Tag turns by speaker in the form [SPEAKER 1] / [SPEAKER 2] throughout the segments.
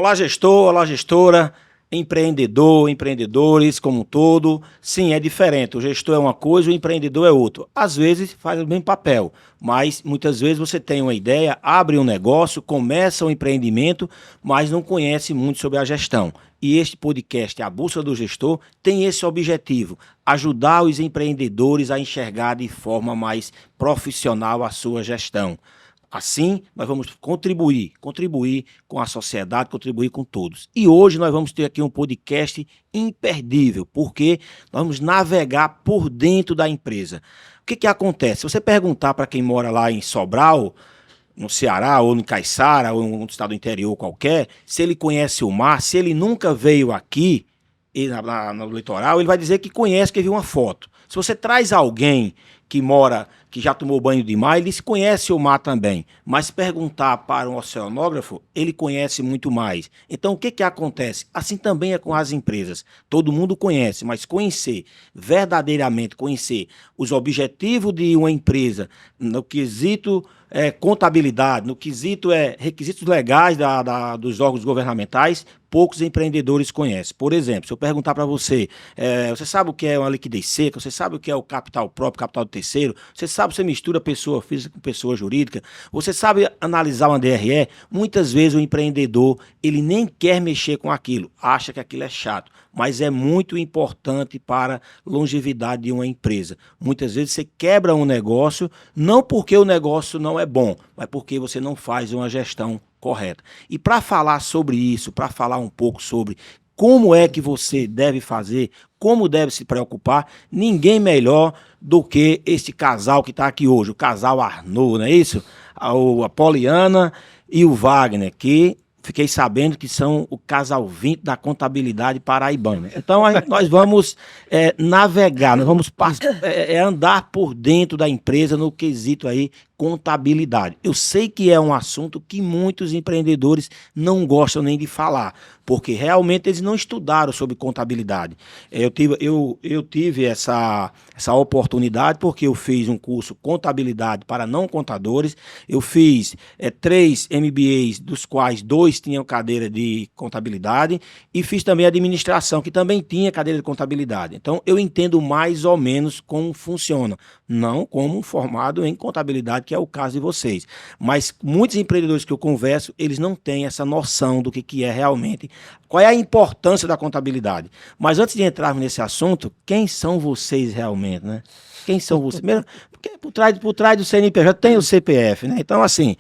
[SPEAKER 1] Olá, gestor, olá, gestora, empreendedor, empreendedores como um todo. Sim, é diferente. O gestor é uma coisa, o empreendedor é outro. Às vezes faz o mesmo papel, mas muitas vezes você tem uma ideia, abre um negócio, começa um empreendimento, mas não conhece muito sobre a gestão. E este podcast, A Bússola do Gestor, tem esse objetivo: ajudar os empreendedores a enxergar de forma mais profissional a sua gestão. Assim, nós vamos contribuir com a sociedade, contribuir com todos. E hoje nós vamos ter aqui um podcast imperdível, porque nós vamos navegar por dentro da empresa. O que acontece? Se você perguntar para quem mora lá em Sobral, no Ceará, ou no Caiçara, ou em um estado interior qualquer, se ele conhece o mar, se ele nunca veio aqui, no litoral, ele vai dizer que conhece, que viu uma foto. Se você traz alguém que mora, que já tomou banho de mar, ele conhece o mar também. Mas se perguntar para um oceanógrafo, ele conhece muito mais. Então, o que acontece? Assim também é com as empresas. Todo mundo conhece, mas conhecer, verdadeiramente conhecer os objetivos de uma empresa, no quesito contabilidade, no quesito requisitos legais dos órgãos governamentais, poucos empreendedores conhecem. Por exemplo, se eu perguntar para você, você sabe o que é uma liquidez seca? Você sabe o que é o capital próprio, capital do terceiro? Você mistura pessoa física com pessoa jurídica? Você sabe analisar uma DRE? Muitas vezes o empreendedor, ele nem quer mexer com aquilo, acha que aquilo é chato, mas é muito importante para a longevidade de uma empresa. Muitas vezes você quebra um negócio, não porque o negócio não é bom, mas porque você não faz uma gestão correta. E para falar sobre isso, para falar um pouco sobre como é que você deve fazer, como deve se preocupar, ninguém melhor do que este casal que está aqui hoje, o casal Arnaud, não é isso? A Poliana e o Wagner, que fiquei sabendo que são o casal 20 da contabilidade paraibana. Então, nós vamos navegar, nós vamos andar por dentro da empresa no quesito aí contabilidade. Eu sei que é um assunto que muitos empreendedores não gostam nem de falar, porque realmente eles não estudaram sobre contabilidade. Eu tive essa oportunidade porque eu fiz um curso contabilidade para não contadores, eu fiz 3 MBAs, dos quais 2 tinham cadeira de contabilidade, e fiz também administração, que também tinha cadeira de contabilidade. Então, eu entendo mais ou menos como funciona, não como um formado em contabilidade, que é o caso de vocês. Mas muitos empreendedores que eu converso, eles não têm essa noção do que é realmente, qual é a importância da contabilidade. Mas antes de entrarmos nesse assunto, quem são vocês realmente, né? Quem são vocês? Primeiro, porque por trás do CNPJ tem o CPF, né? Então, assim,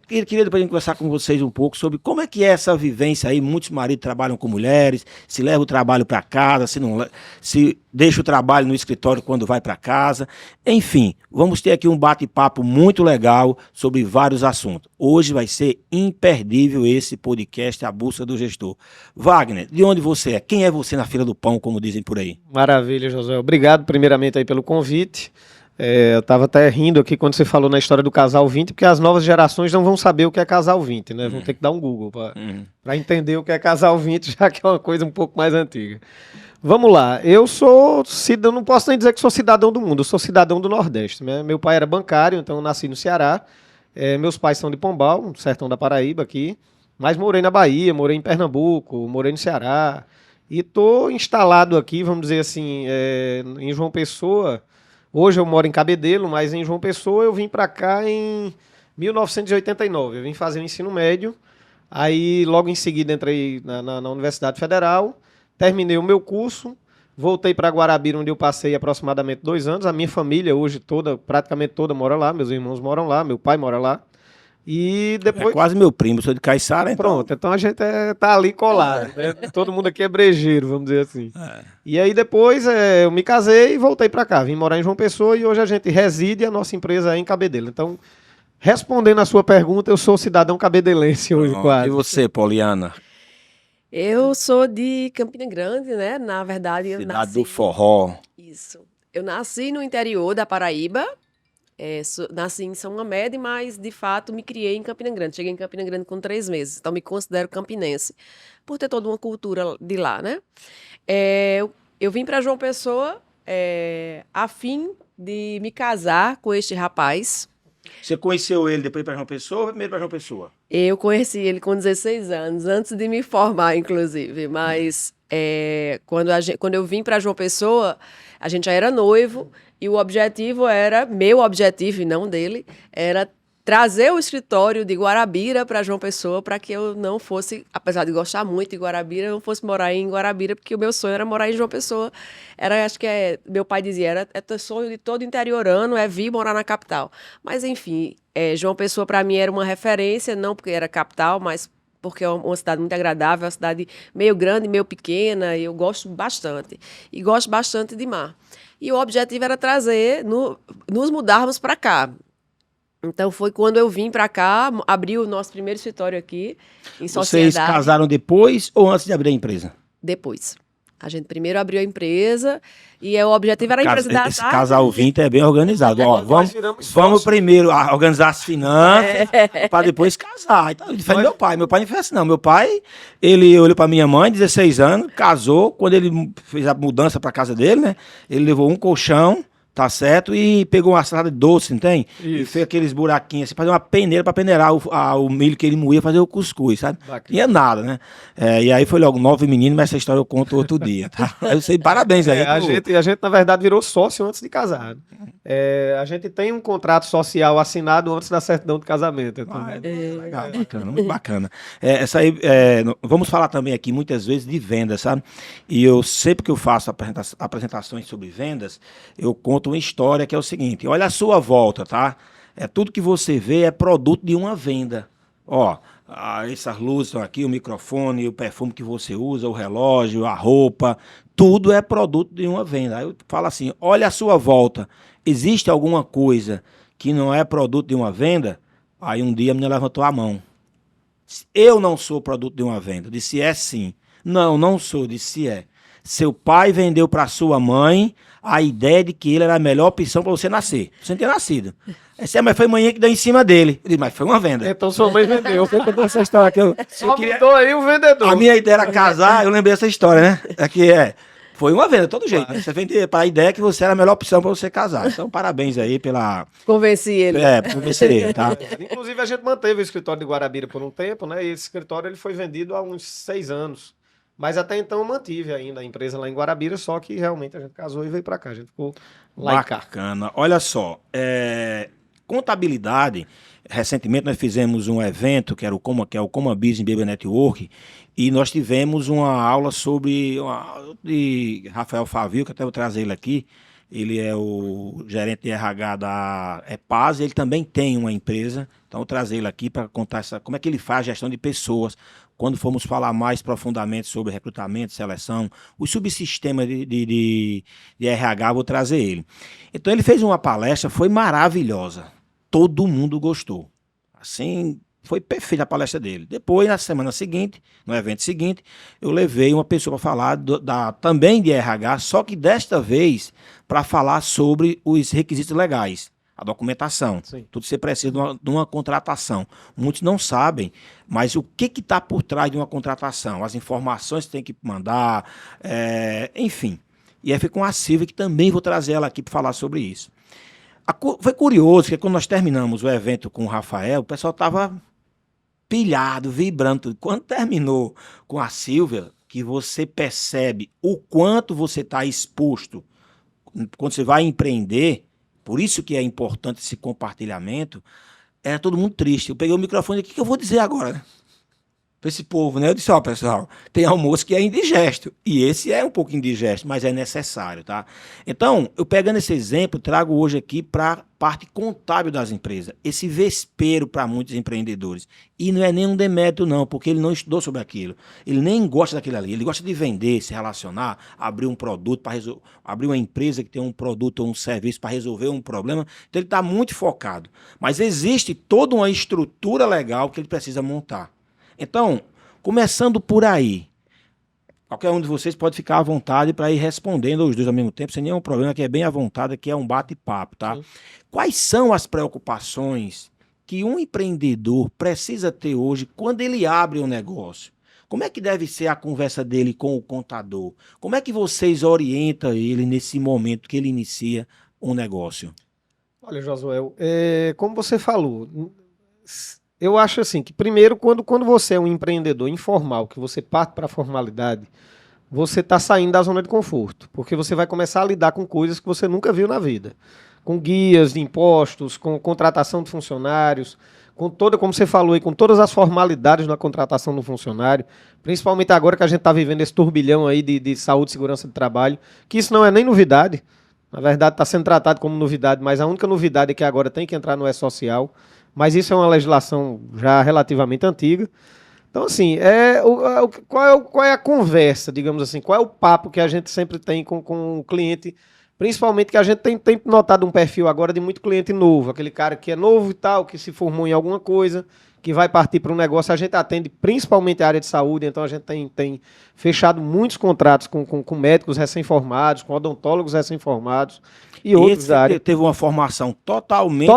[SPEAKER 1] queria depois conversar com vocês um pouco sobre como é que é essa vivência aí. Muitos maridos trabalham com mulheres, se leva o trabalho para casa, se deixa o trabalho no escritório quando vai para casa. Enfim, vamos ter aqui um bate-papo muito legal sobre vários assuntos. Hoje vai ser imperdível esse podcast, A Bússola do Gestor. Wagner, de onde você é? Quem é você na fila do pão, como dizem por aí?
[SPEAKER 2] Maravilha, José. Obrigado primeiramente aí pelo convite. Eu estava até rindo aqui quando você falou na história do casal 20, porque as novas gerações não vão saber o que é casal 20, né? Vão ter que dar um Google para entender o que é casal 20, já que é uma coisa um pouco mais antiga. Vamos lá, eu sou cidadão, não posso nem dizer que sou cidadão do mundo, eu sou cidadão do Nordeste, né? Meu pai era bancário, então eu nasci no Ceará. Meus pais são de Pombal, no sertão da Paraíba aqui, mas morei na Bahia, morei em Pernambuco, morei no Ceará, e estou instalado aqui, vamos dizer assim, em João Pessoa. Hoje eu moro em Cabedelo, mas em João Pessoa eu vim para cá em 1989. Eu vim fazer o ensino médio, aí logo em seguida entrei na Universidade Federal, terminei o meu curso, voltei para Guarabira, onde eu passei aproximadamente 2 anos. A minha família hoje praticamente toda mora lá, meus irmãos moram lá, meu pai mora lá. E depois...
[SPEAKER 1] É quase meu primo, sou de Caiçara, então...
[SPEAKER 2] Pronto, então a gente tá ali colado, né? Todo mundo aqui é brejeiro, vamos dizer assim. E aí depois eu me casei e voltei para cá. Vim morar em João Pessoa e hoje a gente reside, a nossa empresa é em Cabedelo. Então, respondendo a sua pergunta, eu sou cidadão cabedelense hoje, quase.
[SPEAKER 1] E você, Poliana?
[SPEAKER 3] Eu sou de Campina Grande, né? Na verdade, eu
[SPEAKER 1] Cidade
[SPEAKER 3] nasci...
[SPEAKER 1] do forró.
[SPEAKER 3] Isso. Eu nasci no interior da Paraíba, nasci em São Mamede, mas de fato me criei em Campina Grande. Cheguei em Campina Grande com 3 meses, então me considero campinense, por ter toda uma cultura de lá, né? Eu vim para João Pessoa a fim de me casar com este rapaz.
[SPEAKER 1] Você conheceu ele depois para João Pessoa ou primeiro para João Pessoa?
[SPEAKER 3] Eu conheci ele com 16 anos, antes de me formar, inclusive. Mas quando eu vim para João Pessoa, a gente já era noivo e o objetivo era, meu objetivo e não dele, era trazer o escritório de Guarabira para João Pessoa para que eu não fosse, apesar de gostar muito de Guarabira, eu não fosse morar em Guarabira, porque o meu sonho era morar em João Pessoa. Acho que meu pai dizia, é sonho de todo interiorano, é vir morar na capital. Mas, enfim, João Pessoa para mim era uma referência, não porque era capital, mas porque é uma cidade muito agradável, uma cidade meio grande, meio pequena, e eu gosto bastante. E gosto bastante de mar. E o objetivo era nos mudarmos para cá. Então foi quando eu vim para cá, abri o nosso primeiro escritório aqui, em sociedade.
[SPEAKER 1] Vocês casaram depois ou antes de abrir a empresa?
[SPEAKER 3] Depois. A gente primeiro abriu a empresa e o objetivo era a empresa da
[SPEAKER 1] Esse casal 20 é bem organizado. Ó, vamos primeiro organizar as finanças para depois casar. Então, diferente do meu pai. Meu pai não fez assim, não. Meu pai, ele olhou para minha mãe, 16 anos, casou. Quando ele fez a mudança para casa dele, né? Ele levou um colchão, tá certo? E pegou uma salada de doce, não tem? Isso. E fez aqueles buraquinhos assim, fazer uma peneira para peneirar o milho que ele moía, fazer o cuscuz, sabe? Bacana. Tinha nada, né? E aí foi logo 9 meninos, mas essa história eu conto outro dia, tá? Eu sei, parabéns aí.
[SPEAKER 2] A gente, na verdade, virou sócio antes de casar. A gente tem um contrato social assinado antes da certidão de casamento. Então.
[SPEAKER 1] Legal, bacana, muito bacana. Vamos falar também aqui muitas vezes de vendas, sabe? E eu sempre que eu faço apresentações sobre vendas, eu conto uma história que é o seguinte: olha a sua volta, tá? Tudo que você vê é produto de uma venda. Ó, essas luzes estão aqui, o microfone, o perfume que você usa, o relógio, a roupa, tudo é produto de uma venda. Aí eu falo assim: olha a sua volta, existe alguma coisa que não é produto de uma venda? Aí um dia a menina levantou a mão. Eu não sou produto de uma venda. Eu disse: é sim. Não sou. Eu disse: é. Seu pai vendeu para sua mãe a ideia de que ele era a melhor opção para você nascer. Você não tinha nascido. Mas foi manhã que deu em cima dele. Eu disse: mas foi uma venda.
[SPEAKER 2] Então sua mãe vendeu.
[SPEAKER 1] Foi contou essa história que eu
[SPEAKER 2] queria... mudou aí o vendedor.
[SPEAKER 1] A minha ideia era casar, eu lembrei dessa história, né? Foi uma venda, de todo jeito. Você vendeu para a ideia que você era a melhor opção para você casar. Então, parabéns aí pela...
[SPEAKER 3] Convenci ele.
[SPEAKER 1] Convencer ele, tá?
[SPEAKER 2] Inclusive, a gente manteve o escritório de Guarabira por um tempo, né? E esse escritório ele foi vendido há uns 6 anos. Mas até então eu mantive ainda a empresa lá em Guarabira, só que realmente a gente casou e veio para cá. A gente ficou lá.
[SPEAKER 1] Bacana. Olha só, contabilidade, recentemente nós fizemos um evento que é o Coma Business Baby Network, e nós tivemos uma aula de Rafael Favio, que até vou trazer ele aqui. Ele é o gerente de RH da EPAS, ele também tem uma empresa, então eu vou trazer ele aqui para contar como é que ele faz a gestão de pessoas. Quando formos falar mais profundamente sobre recrutamento, seleção, os subsistemas de RH, vou trazer ele. Então ele fez uma palestra, foi maravilhosa, todo mundo gostou, assim... Foi perfeita a palestra dele. Depois, na semana seguinte, no evento seguinte, eu levei uma pessoa para falar também de RH, só que desta vez para falar sobre os requisitos legais, a documentação. Sim. Tudo que você precisa de uma contratação. Muitos não sabem, mas o que está por trás de uma contratação? As informações que tem que mandar, enfim. E aí foi com a Silvia, que também vou trazer ela aqui para falar sobre isso. Foi curioso, que quando nós terminamos o evento com o Rafael, o pessoal estava pilhado, vibrando. Quando terminou com a Silvia, que você percebe o quanto você está exposto quando você vai empreender, por isso que é importante esse compartilhamento, era todo mundo triste. Eu peguei o microfone e o que eu vou dizer agora? Para esse povo, né? Eu disse: ó, pessoal, tem almoço que é indigesto, e esse é um pouco indigesto, mas é necessário, tá? Então, eu pegando esse exemplo, trago hoje aqui para a parte contábil das empresas, esse vespeiro para muitos empreendedores, e não é nenhum demérito não, porque ele não estudou sobre aquilo, ele nem gosta daquilo ali, ele gosta de vender, se relacionar, abrir um produto, abrir uma empresa que tem um produto ou um serviço para resolver um problema, então ele está muito focado, mas existe toda uma estrutura legal que ele precisa montar. Então, começando por aí, qualquer um de vocês pode ficar à vontade para ir respondendo os dois ao mesmo tempo, sem nenhum problema, que é bem à vontade, que é um bate-papo, tá? Sim. Quais são as preocupações que um empreendedor precisa ter hoje quando ele abre um negócio? Como é que deve ser a conversa dele com o contador? Como é que vocês orientam ele nesse momento que ele inicia um negócio?
[SPEAKER 2] Olha, Josué, como você falou, eu acho assim que primeiro, quando você é um empreendedor informal, que você parte para a formalidade, você está saindo da zona de conforto, porque você vai começar a lidar com coisas que você nunca viu na vida, com guias de impostos, com contratação de funcionários, com toda, como você falou aí, com todas as formalidades na contratação do funcionário, principalmente agora que a gente está vivendo esse turbilhão aí de saúde e segurança de trabalho, que isso não é nem novidade, na verdade está sendo tratado como novidade, mas a única novidade é que agora tem que entrar no E-Social, mas isso é uma legislação já relativamente antiga. Então, assim, qual é a conversa, digamos assim, qual é o papo que a gente sempre tem com o cliente, principalmente que a gente tem notado um perfil agora de muito cliente novo, aquele cara que é novo e tal, que se formou em alguma coisa, que vai partir para um negócio, a gente atende principalmente a área de saúde, então a gente tem fechado muitos contratos com médicos recém-formados, com odontólogos recém-formados e outros da área.
[SPEAKER 1] Teve uma formação totalmente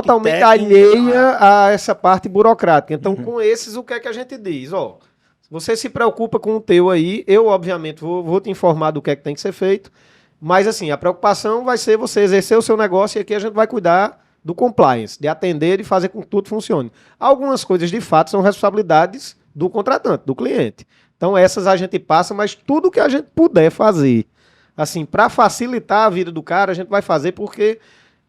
[SPEAKER 2] alheia a essa parte burocrática. Então, com esses, o que é que a gente diz? Ó, se você se preocupa com o teu aí, eu, obviamente, vou te informar do que é que tem que ser feito, mas, assim, a preocupação vai ser você exercer o seu negócio e aqui a gente vai cuidar do compliance, de atender e fazer com que tudo funcione. Algumas coisas, de fato, são responsabilidades do contratante, do cliente. Então, essas a gente passa, mas tudo que a gente puder fazer, assim, para facilitar a vida do cara, a gente vai fazer, porque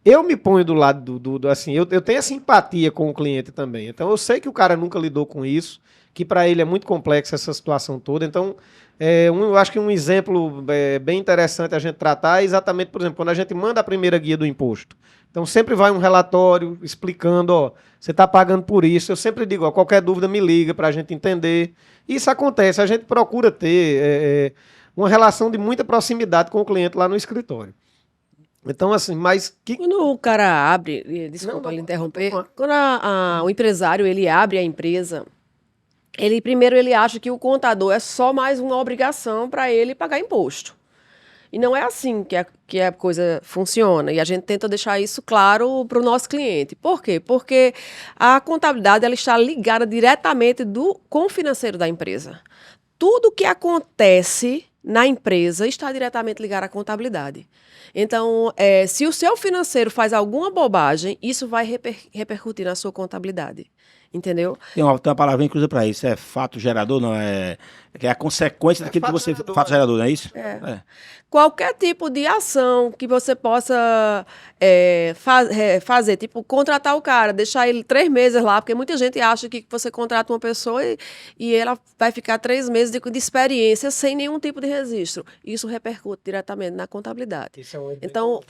[SPEAKER 2] eu me ponho do lado assim, eu tenho essa empatia com o cliente também. Então, eu sei que o cara nunca lidou com isso, que para ele é muito complexa essa situação toda. Então, eu acho que um exemplo bem interessante a gente tratar é exatamente, por exemplo, quando a gente manda a primeira guia do imposto. Então, sempre vai um relatório explicando, ó, você está pagando por isso. Eu sempre digo, ó, qualquer dúvida me liga para a gente entender. Isso acontece, a gente procura ter uma relação de muita proximidade com o cliente lá no escritório. Então, assim, mas...
[SPEAKER 3] Quando o cara abre, desculpa lhe interromper, quando o empresário ele abre a empresa, primeiro ele acha que o contador é só mais uma obrigação para ele pagar imposto. E não é assim que a coisa funciona. E a gente tenta deixar isso claro para o nosso cliente. Por quê? Porque a contabilidade ela está ligada diretamente com o financeiro da empresa. Tudo que acontece na empresa está diretamente ligado à contabilidade. Então, se o seu financeiro faz alguma bobagem, isso vai repercutir na sua contabilidade. Entendeu?
[SPEAKER 1] Tem uma palavrinha que usa para isso, é fato gerador, não é? Que é a consequência daquilo que você... Fato gerador, não é isso?
[SPEAKER 3] Qualquer tipo de ação que você possa fazer, tipo, contratar o cara, deixar ele 3 meses lá, porque muita gente acha que você contrata uma pessoa e ela vai ficar 3 meses de experiência sem nenhum tipo de registro. Isso repercute diretamente na contabilidade.
[SPEAKER 2] Isso é um...
[SPEAKER 3] Então,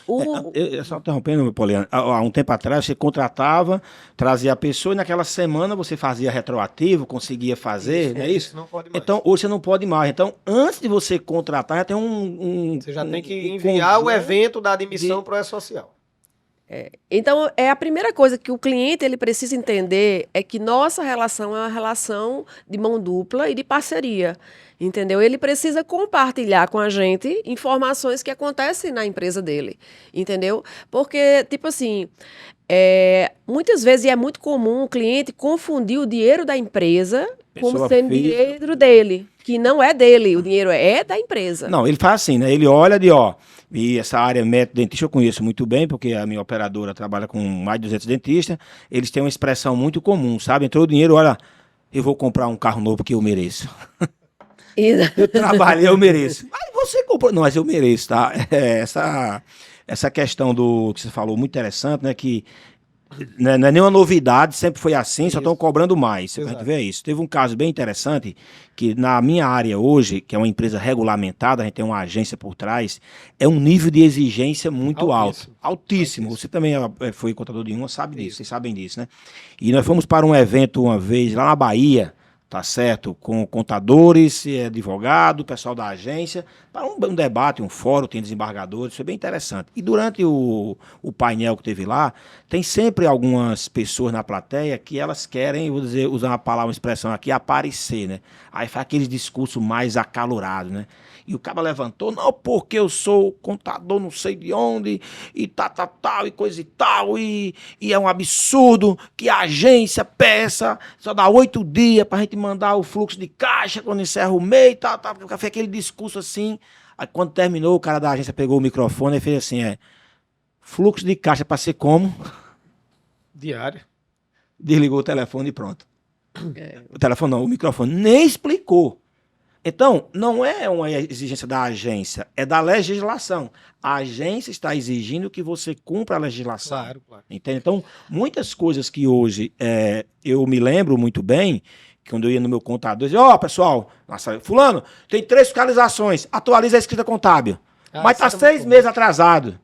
[SPEAKER 1] só interrompendo, Poliana, há um tempo atrás você contratava, trazia a pessoa e naquela semana você fazia retroativo, conseguia fazer, não é isso?
[SPEAKER 2] Não pode mais.
[SPEAKER 1] Então, hoje você não pode mais. Então, antes de você contratar, já tem
[SPEAKER 2] você já tem que enviar o evento da admissão para o E-Social.
[SPEAKER 3] Então, a primeira coisa que o cliente ele precisa entender é que nossa relação é uma relação de mão dupla e de parceria, entendeu? Ele precisa compartilhar com a gente informações que acontecem na empresa dele, entendeu? Porque, tipo assim, muitas vezes é muito comum o cliente confundir o dinheiro da empresa como sendo dinheiro dele, que não é dele, o dinheiro é da empresa.
[SPEAKER 1] Não, ele faz assim, né? Ele olha e essa área médico dentista eu conheço muito bem, porque a minha operadora trabalha com mais de 200 dentistas, eles têm uma expressão muito comum, sabe? Entrou o dinheiro, olha, eu vou comprar um carro novo porque eu mereço. Eu trabalhei, eu mereço. Mas você comprou... Não, mas eu mereço, tá? Essa questão do que você falou, muito interessante, né? Que não é nenhuma novidade, sempre foi assim, só estão cobrando mais. Você vai ver isso. Teve um caso bem interessante, que na minha área hoje, que é uma empresa regulamentada, a gente tem uma agência por trás, é um nível de exigência muito alto. Altíssimo. Você também foi contador de uma, sabe disso, vocês sabem disso, né? E nós fomos para um evento uma vez lá na Bahia, tá certo? Com contadores, advogado, pessoal da agência, para um debate, um fórum, tem desembargadores, foi bem interessante. E durante o painel que teve lá, tem sempre algumas pessoas na plateia que elas querem, vou dizer, usar uma palavra, uma expressão aqui, aparecer, né? Aí faz aqueles discursos mais acalorados, né? E o cara levantou, não, porque eu sou contador não sei de onde, e tal, e coisa e tal, e é um absurdo que a agência peça, só dá 8 dias pra gente mandar o fluxo de caixa quando encerra o mês, tal, fez aquele discurso assim. Aí quando terminou, o cara da agência pegou o microfone e fez assim, Fluxo de caixa para ser como?
[SPEAKER 2] Diário.
[SPEAKER 1] Desligou o telefone e pronto.
[SPEAKER 3] É.
[SPEAKER 1] O telefone não, o microfone. Nem explicou. Então, não é uma exigência da agência, é da legislação. A agência está exigindo que você cumpra a legislação.
[SPEAKER 2] Claro.
[SPEAKER 1] Entende? Então, muitas coisas que hoje eu me lembro muito bem, que quando eu ia no meu contador, eu dizia, pessoal, nossa, fulano, tem 3 fiscalizações, atualiza a escrita contábil. Mas está 6 meses atrasado.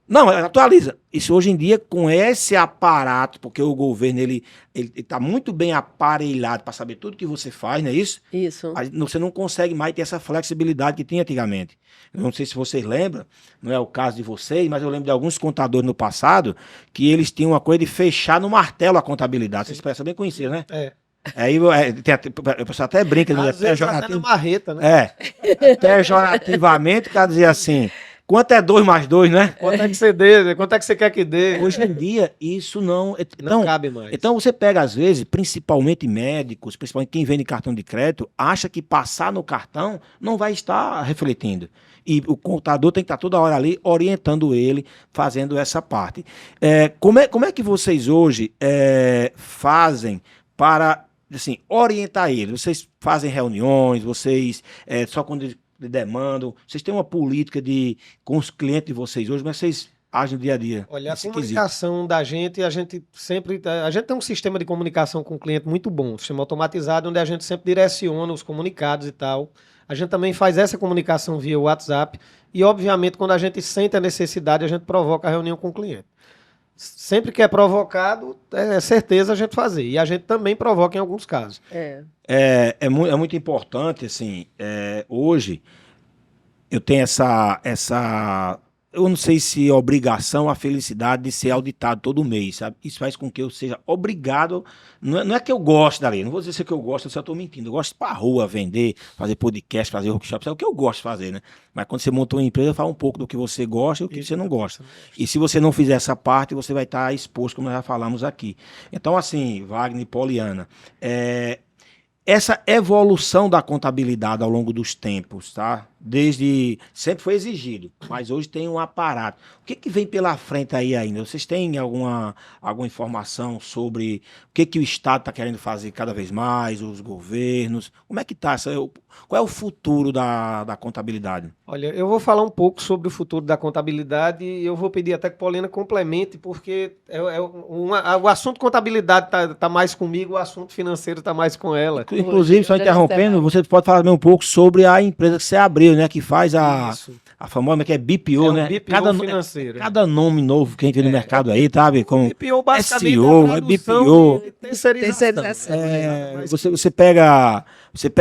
[SPEAKER 1] Não, atualiza. Isso hoje em dia, com esse aparato, porque o governo ele está muito bem aparelhado para saber tudo que você faz, não é isso?
[SPEAKER 3] Isso.
[SPEAKER 1] Você não consegue mais ter essa flexibilidade que tinha antigamente. Eu não sei se vocês lembram, não é o caso de vocês, mas eu lembro de alguns contadores no passado que eles tinham uma coisa de fechar no martelo a contabilidade. Vocês parecem bem conhecidos, né?
[SPEAKER 2] É.
[SPEAKER 1] Aí o pessoal até brinca,
[SPEAKER 2] Às vezes até na marreta, né?
[SPEAKER 1] Pejorativamente, o cara dizia assim, quanto é 2 mais 2, né?
[SPEAKER 2] Quanto é que você dê? Quanto é que você quer que dê?
[SPEAKER 1] Hoje em dia, isso não...
[SPEAKER 2] Não cabe mais.
[SPEAKER 1] Então você pega, às vezes, principalmente médicos, principalmente quem vende cartão de crédito, acha que passar no cartão não vai estar refletindo. E o contador tem que estar toda hora ali orientando ele, fazendo essa parte. Como é que vocês hoje fazem para assim, orientar ele? Vocês fazem reuniões, vocês só quando eles demandam, vocês têm uma política com os clientes de vocês hoje, mas vocês agem no dia a dia?
[SPEAKER 2] Olha, a comunicação da gente, a gente tem um sistema de comunicação com o cliente muito bom, um sistema automatizado, onde a gente sempre direciona os comunicados e tal. A gente também faz essa comunicação via WhatsApp e, obviamente, quando a gente sente a necessidade, a gente provoca a reunião com o cliente. Sempre que é provocado, é certeza a gente fazer. E a gente também provoca em alguns casos.
[SPEAKER 1] É muito importante, assim, hoje eu tenho eu não sei se é obrigação, a felicidade de ser auditado todo mês, sabe? Isso faz com que eu seja obrigado, não é que eu gosto da lei, não vou dizer que eu gosto, eu só estou mentindo, eu gosto de ir pra rua, vender, fazer podcast, fazer workshop, é o que eu gosto de fazer, né? Mas quando você monta uma empresa, fala um pouco do que você gosta e o que você não gosta. E se você não fizer essa parte, você vai estar exposto, como nós já falamos aqui. Então, assim, Wagner e Poliana, essa evolução da contabilidade ao longo dos tempos, tá? Sempre foi exigido, mas hoje tem um aparato. O que vem pela frente aí ainda? Vocês têm alguma informação sobre o que o Estado está querendo fazer cada vez mais, os governos? Como é que está? Qual é o futuro da contabilidade?
[SPEAKER 2] Olha, eu vou falar um pouco sobre o futuro da contabilidade e eu vou pedir até que a Poliana complemente, porque o assunto contabilidade está mais comigo, o assunto financeiro está mais com ela.
[SPEAKER 1] Inclusive, só interrompendo, você pode falar também um pouco sobre a empresa que você abriu, né? Que faz a famosa, que é BPO, né?
[SPEAKER 2] BPO financeiro.
[SPEAKER 1] Cada nome novo que a gente vê no mercado aí, sabe? Como
[SPEAKER 2] BPO basicamente
[SPEAKER 1] SEO, BPO.
[SPEAKER 3] Terceirização.
[SPEAKER 1] Você pega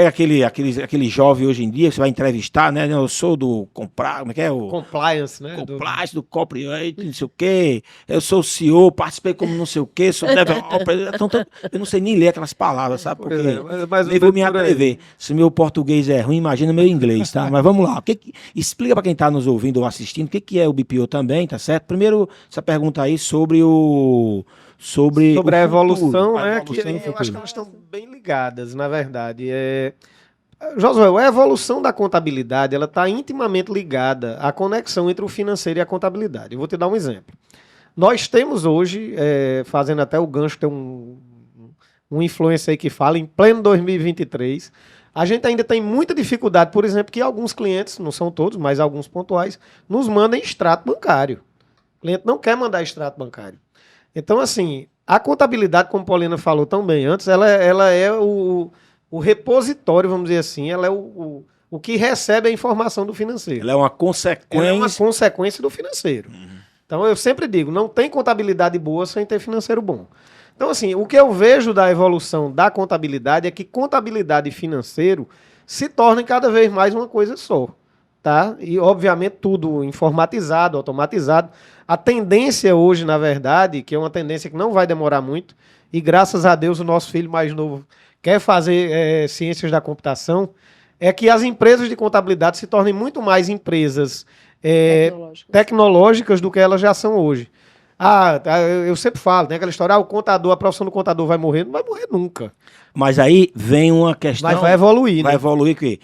[SPEAKER 1] aquele jovem hoje em dia, que você vai entrevistar, né? Eu sou do como é que é?
[SPEAKER 2] Compliance, né?
[SPEAKER 1] Compliance, do copyright, não sei o quê. Eu sou o CEO, participei como não sei o quê, sou developer. Eu não sei nem ler aquelas palavras, sabe? Porque nem vou me atrever. Se meu português é ruim, imagina meu inglês, tá? Mas vamos lá. Explica para quem está nos ouvindo ou assistindo o que é o BPO também, tá certo? Primeiro, essa pergunta aí sobre
[SPEAKER 2] a evolução, né?
[SPEAKER 1] Que
[SPEAKER 2] eu acho que elas estão bem ligadas, na verdade. Josué, a evolução da contabilidade, ela está intimamente ligada à conexão entre o financeiro e a contabilidade. Eu vou te dar um exemplo. Nós temos hoje, fazendo até o gancho, tem um influencer aí que fala, em pleno 2023, a gente ainda tem muita dificuldade, por exemplo, que alguns clientes, não são todos, mas alguns pontuais, nos mandem extrato bancário. O cliente não quer mandar extrato bancário. Então, assim, a contabilidade, como a Poliana falou também antes, ela é o repositório, vamos dizer assim, ela é o que recebe a informação do financeiro.
[SPEAKER 1] Ela é uma consequência.
[SPEAKER 2] Ela é uma consequência do financeiro. Então, eu sempre digo, não tem contabilidade boa sem ter financeiro bom. Então, assim, o que eu vejo da evolução da contabilidade é que contabilidade e financeiro se tornem cada vez mais uma coisa só, tá? E, obviamente, tudo informatizado, automatizado. A tendência hoje, na verdade, que é uma tendência que não vai demorar muito, e graças a Deus o nosso filho mais novo quer fazer ciências da computação, é que as empresas de contabilidade se tornem muito mais empresas tecnológicas do que elas já são hoje. Eu sempre falo, tem aquela história, o contador, a profissão do contador vai morrer, não vai morrer nunca.
[SPEAKER 1] Mas aí vem uma questão...
[SPEAKER 2] Mas vai evoluir,
[SPEAKER 1] Vai
[SPEAKER 2] né?
[SPEAKER 1] evoluir que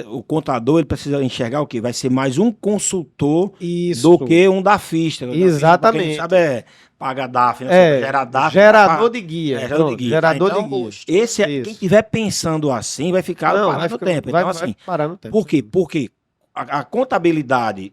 [SPEAKER 1] o contador ele precisa enxergar o quê? Vai ser mais um consultor
[SPEAKER 2] Isso.
[SPEAKER 1] do que um dafista.
[SPEAKER 2] Exatamente.
[SPEAKER 1] Quem sabe paga DAF, né? Gerar DAF.
[SPEAKER 2] Gerador de guia.
[SPEAKER 1] Gerador de guia.
[SPEAKER 2] Gerador
[SPEAKER 1] Então,
[SPEAKER 2] de guia.
[SPEAKER 1] Esse
[SPEAKER 2] Isso.
[SPEAKER 1] quem estiver pensando assim vai ficar parado no tempo. Então, assim,
[SPEAKER 2] vai parar no tempo.
[SPEAKER 1] por quê? Porque a contabilidade,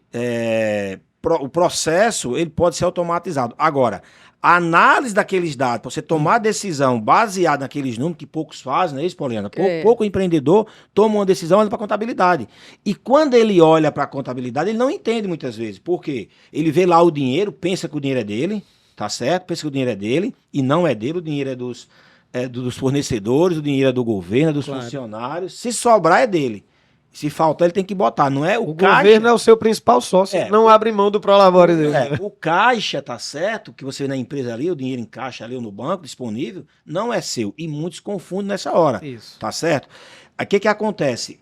[SPEAKER 1] o processo, ele pode ser automatizado. Agora, a análise daqueles dados, para você tomar a decisão baseada naqueles números, que poucos fazem, não é isso, Poliana? Pouco empreendedor toma uma decisão para a contabilidade. E quando ele olha para a contabilidade, ele não entende muitas vezes. Por quê? Ele vê lá o dinheiro, pensa que o dinheiro é dele, tá certo? Pensa que o dinheiro é dele, e não é dele, o dinheiro é dos fornecedores, o dinheiro é do governo, é dos funcionários. Se sobrar, é dele. Se faltar, ele tem que botar, não é?
[SPEAKER 2] O governo é o seu principal sócio, não abre mão do Prolabore dele.
[SPEAKER 1] O caixa, tá certo? Que você vê na empresa ali, o dinheiro em caixa ali ou no banco disponível, não é seu. E muitos confundem nessa hora.
[SPEAKER 2] Isso.
[SPEAKER 1] Tá certo? Aí o que acontece?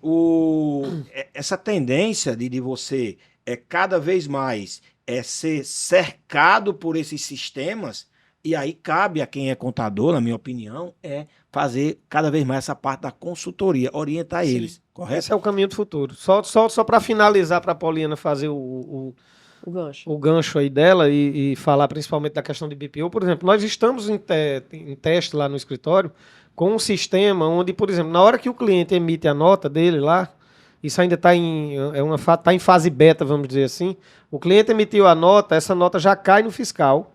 [SPEAKER 1] Essa tendência de você cada vez mais ser cercado por esses sistemas, e aí cabe a quem é contador, na minha opinião, fazer cada vez mais essa parte da consultoria, orientar eles, correto?
[SPEAKER 2] Esse é o caminho do futuro. Só para finalizar, para a Poliana fazer o gancho aí dela e falar principalmente da questão de BPO. Por exemplo, nós estamos em teste lá no escritório com um sistema onde, por exemplo, na hora que o cliente emite a nota dele lá, isso ainda está em fase beta, vamos dizer assim, o cliente emitiu a nota, essa nota já cai no fiscal.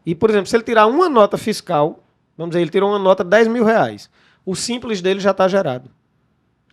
[SPEAKER 2] E, por exemplo, se ele tirar uma nota fiscal, vamos dizer, ele tirou uma nota de R$10.000, o simples dele já está gerado.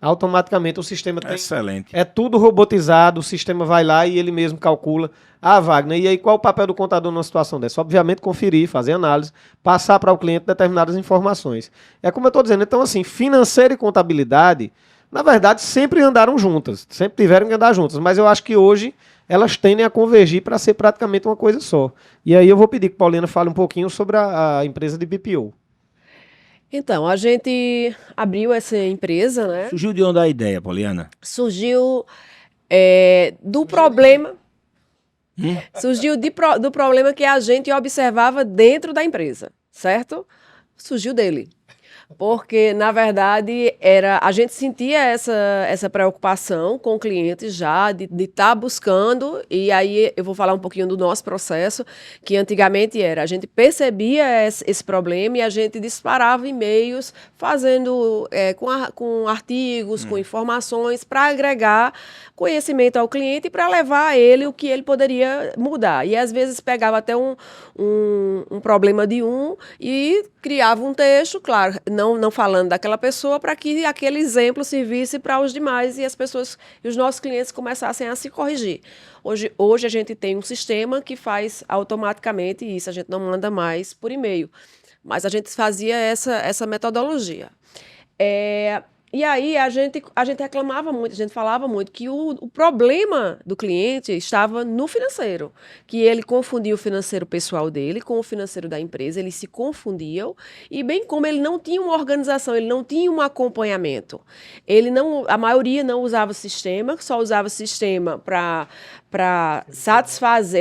[SPEAKER 2] Automaticamente o sistema tem...
[SPEAKER 1] Excelente.
[SPEAKER 2] É tudo robotizado, o sistema vai lá e ele mesmo calcula. Wagner, e aí qual o papel do contador numa situação dessa? Obviamente conferir, fazer análise, passar para o cliente determinadas informações. É como eu estou dizendo, então assim, financeiro e contabilidade, na verdade, sempre andaram juntas, sempre tiveram que andar juntas, mas eu acho que hoje elas tendem a convergir para ser praticamente uma coisa só. E aí eu vou pedir que a Paulina fale um pouquinho sobre a empresa de BPO.
[SPEAKER 3] Então, a gente abriu essa empresa, né?
[SPEAKER 1] Surgiu de onde a ideia, Poliana?
[SPEAKER 3] Surgiu do problema... Surgiu do problema que a gente observava dentro da empresa, certo? Surgiu dele. Porque, na verdade, a gente sentia essa preocupação com o cliente já, de estar buscando, e aí eu vou falar um pouquinho do nosso processo, que antigamente a gente percebia esse problema e a gente disparava e-mails fazendo com artigos, com informações, para agregar conhecimento ao cliente e para levar a ele o que ele poderia mudar. E às vezes pegava até um problema de e criava um texto, claro, não falando daquela pessoa, para que aquele exemplo servisse para os demais e as pessoas e os nossos clientes começassem a se corrigir. Hoje a gente tem um sistema que faz automaticamente isso, a gente não manda mais por e-mail, mas a gente fazia essa metodologia. E aí a gente reclamava muito, a gente falava muito que o problema do cliente estava no financeiro, que ele confundia o financeiro pessoal dele com o financeiro da empresa, eles se confundiam, e bem como ele não tinha uma organização, ele não tinha um acompanhamento. A maioria não usava sistema, só usava sistema para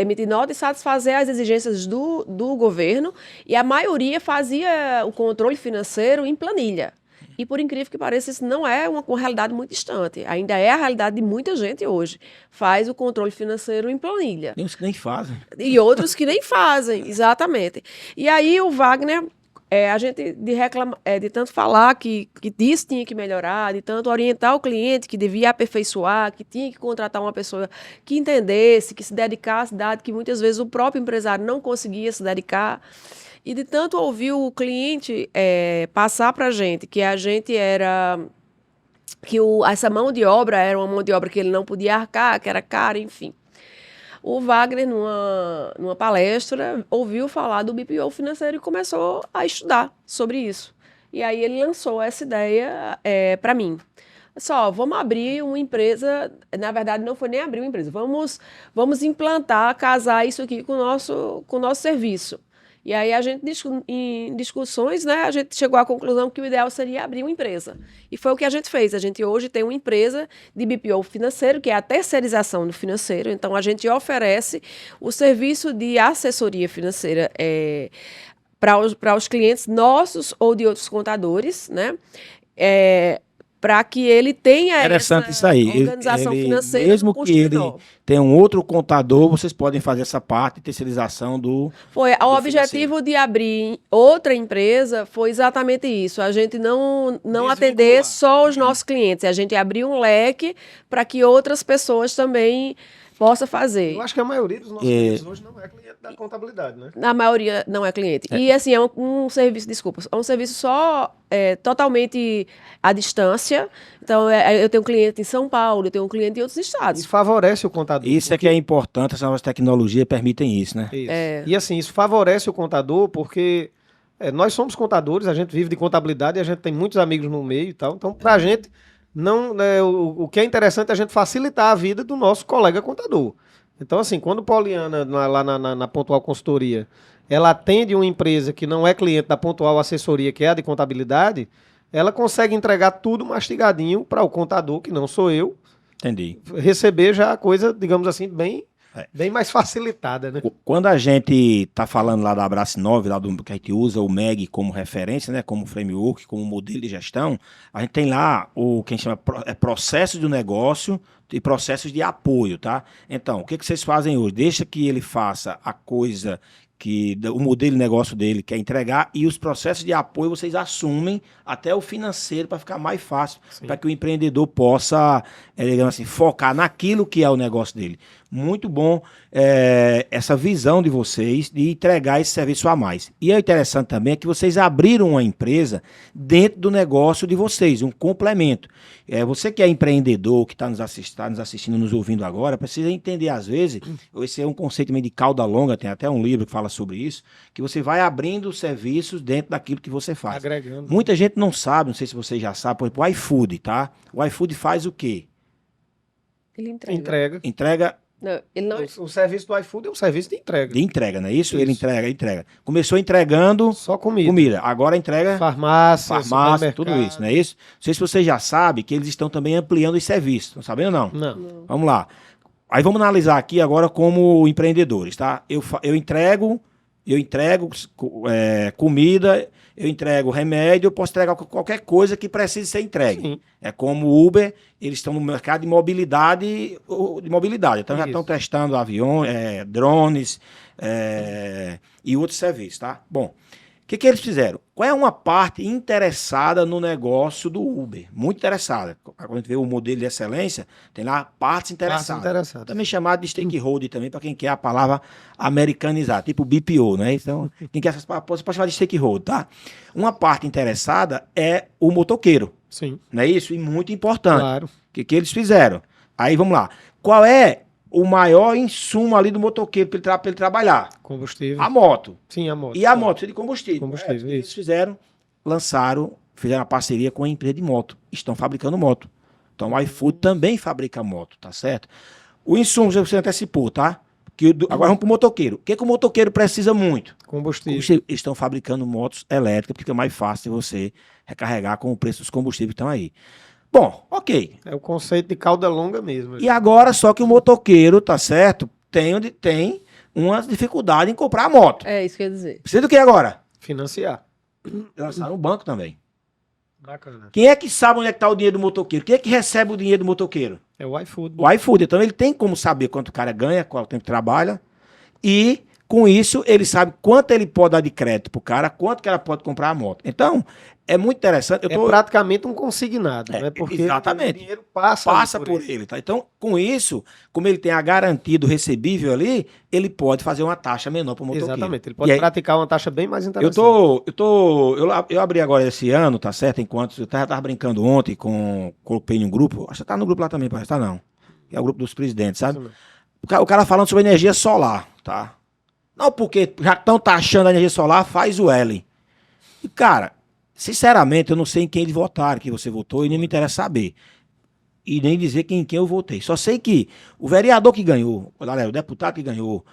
[SPEAKER 3] emitir nota e satisfazer as exigências do governo, e a maioria fazia o controle financeiro em planilha. E, por incrível que pareça, isso não é uma realidade muito distante. Ainda é a realidade de muita gente hoje. Faz o controle financeiro em planilha.
[SPEAKER 1] Tem uns que nem fazem.
[SPEAKER 3] E outros que nem fazem, exatamente. E aí o Wagner, a gente de tanto falar que disso tinha que melhorar, de tanto orientar o cliente que devia aperfeiçoar, que tinha que contratar uma pessoa que entendesse, que se dedicasse, dado que muitas vezes o próprio empresário não conseguia se dedicar. E de tanto ouvir o cliente passar para a gente que essa mão de obra era uma mão de obra que ele não podia arcar, que era cara, enfim. O Wagner, numa palestra, ouviu falar do BPO financeiro e começou a estudar sobre isso. E aí ele lançou essa ideia para mim. Vamos abrir uma empresa, na verdade não foi nem abrir uma empresa, vamos implantar, casar isso aqui com o nosso serviço. E aí a gente, em discussões, né, a gente chegou à conclusão que o ideal seria abrir uma empresa. E foi o que a gente fez. A gente hoje tem uma empresa de BPO financeiro, que é a terceirização do financeiro. Então, a gente oferece o serviço de assessoria financeira para os clientes nossos ou de outros contadores, né? Para que ele tenha
[SPEAKER 1] Interessante
[SPEAKER 3] essa
[SPEAKER 1] isso aí.
[SPEAKER 3] organização financeira
[SPEAKER 1] mesmo
[SPEAKER 3] no custo
[SPEAKER 1] que ele
[SPEAKER 3] menor.
[SPEAKER 1] tenha um outro contador, vocês podem fazer essa parte de terceirização do...
[SPEAKER 3] Foi, o
[SPEAKER 1] do
[SPEAKER 3] objetivo de abrir outra empresa foi exatamente isso. A gente não
[SPEAKER 1] Desvincular.
[SPEAKER 3] atender só os nossos clientes. A gente abrir um leque para que outras pessoas também possam fazer.
[SPEAKER 2] Eu acho que a maioria dos nossos clientes hoje não é cliente da contabilidade, né?
[SPEAKER 3] Na maioria não é cliente. E assim, é um serviço, desculpa, é um serviço só totalmente à distância. Então, eu tenho um cliente em São Paulo, eu tenho um cliente em outros estados.
[SPEAKER 2] Isso favorece o contador.
[SPEAKER 1] Isso é que é importante, as novas tecnologias permitem isso, né?
[SPEAKER 2] Isso. E assim, isso favorece o contador porque nós somos contadores, a gente vive de contabilidade e a gente tem muitos amigos no meio e tal. Então, pra gente, não, né, o que é interessante é a gente facilitar a vida do nosso colega contador. Então, assim, quando Poliana, lá na Pontual Consultoria, ela atende uma empresa que não é cliente da Pontual Assessoria, que é a de contabilidade, ela consegue entregar tudo mastigadinho para o contador, que não sou eu,
[SPEAKER 1] Entendi.
[SPEAKER 2] receber já a coisa, digamos assim, bem mais facilitada, né?
[SPEAKER 1] Quando a gente está falando lá da Abrace 9, lá que a gente usa o MEG como referência, né, como framework, como modelo de gestão, a gente tem lá o que a gente chama processo do negócio e processos de apoio, tá? Então, o que vocês fazem hoje? Deixa que ele faça a coisa que o modelo de negócio dele quer entregar e os processos de apoio vocês assumem até o financeiro para ficar mais fácil, para que o empreendedor possa, digamos assim, focar naquilo que é o negócio dele. Muito bom essa visão de vocês de entregar esse serviço a mais. E é interessante também que vocês abriram uma empresa dentro do negócio de vocês, um complemento. Você que é empreendedor, que está nos assistindo, nos ouvindo agora, precisa entender às vezes, esse é um conceito meio de cauda longa, tem até um livro que fala sobre isso, que você vai abrindo serviços dentro daquilo que você faz.
[SPEAKER 2] Agregando.
[SPEAKER 1] Muita gente não sabe, não sei se vocês já sabem, por exemplo, o iFood, tá? O iFood faz o quê?
[SPEAKER 3] Ele entrega.
[SPEAKER 1] Entrega
[SPEAKER 3] Não, ele não...
[SPEAKER 2] O serviço do iFood é um serviço de entrega.
[SPEAKER 1] de entrega, não é isso? Ele entrega. Começou entregando
[SPEAKER 2] Só comida.
[SPEAKER 1] agora entrega
[SPEAKER 2] Farmácia,
[SPEAKER 1] tudo isso, não é isso? Não sei se vocês já sabem que eles estão também ampliando os serviços. Estão sabendo ou não?
[SPEAKER 2] Não.
[SPEAKER 1] Vamos lá. Aí vamos analisar aqui agora como empreendedores, tá? Eu entrego comida, eu entrego remédio, eu posso entregar qualquer coisa que precise ser entregue.
[SPEAKER 2] Sim.
[SPEAKER 1] É como o Uber, eles estão no mercado de mobilidade. Então já estão testando aviões, drones e outros serviços, tá? Bom, o que eles fizeram? Qual é uma parte interessada no negócio do Uber? Muito interessada. Quando a gente vê o modelo de excelência, tem lá partes interessadas. Também chamado de stakeholder também, para quem quer a palavra americanizar, tipo BPO, né? Então, quem quer essas palavras, você pode chamar de stakeholder, tá? Uma parte interessada é o motoqueiro.
[SPEAKER 2] Sim.
[SPEAKER 1] Não é isso? E muito importante.
[SPEAKER 2] Claro.
[SPEAKER 1] O que eles fizeram? Aí, vamos lá. Qual é o maior insumo ali do motoqueiro para ele trabalhar?
[SPEAKER 2] Combustível.
[SPEAKER 1] A moto.
[SPEAKER 2] Sim, a moto.
[SPEAKER 1] E a moto precisa de combustível.
[SPEAKER 2] Combustível,
[SPEAKER 1] O que eles
[SPEAKER 2] isso.
[SPEAKER 1] fizeram? Fizeram a parceria com a empresa de moto. Estão fabricando moto. Então o iFood também fabrica moto, tá certo? O insumo, já você antecipou, tá? Agora vamos para o motoqueiro. O que o motoqueiro precisa muito?
[SPEAKER 2] Combustível.
[SPEAKER 1] Eles estão fabricando motos elétricas, porque é mais fácil você recarregar com o preço dos combustíveis que estão aí. Bom, ok.
[SPEAKER 2] É o conceito de cauda longa mesmo.
[SPEAKER 1] E agora, só que o motoqueiro, tá certo? Tem uma dificuldade em comprar a moto.
[SPEAKER 3] É isso que eu ia dizer.
[SPEAKER 1] Precisa do que agora?
[SPEAKER 2] Financiar.
[SPEAKER 1] Lançar no banco também.
[SPEAKER 2] Bacana.
[SPEAKER 1] Quem é que sabe onde é que está o dinheiro do motoqueiro? Quem é que recebe o dinheiro do motoqueiro?
[SPEAKER 2] É o iFood.
[SPEAKER 1] O iFood. Então ele tem como saber quanto o cara ganha, qual tempo trabalha. E com isso ele sabe quanto ele pode dar de crédito pro cara, quanto que ela pode comprar a moto. Então é muito interessante.
[SPEAKER 2] É praticamente um consignado, né? Porque
[SPEAKER 1] exatamente.
[SPEAKER 2] o dinheiro passa
[SPEAKER 1] por ele, tá? Então, com isso, como ele tem a garantia do recebível ali, ele pode fazer uma taxa menor para o motoqueiro.
[SPEAKER 2] Exatamente, ele pode praticar uma taxa bem mais interessante.
[SPEAKER 1] Eu abri agora esse ano, tá certo? Enquanto eu tava brincando ontem coloquei em um grupo, acho que tá no grupo lá também, parece, tá não. É o grupo dos presidentes, sabe? O cara falando sobre energia solar, tá? Não, porque já estão taxando a energia solar, faz o L. E, cara, sinceramente, eu não sei em quem eles votaram, que você votou, e nem me interessa saber. E nem dizer em quem eu votei. Só sei que o vereador que ganhou, o deputado que ganhou,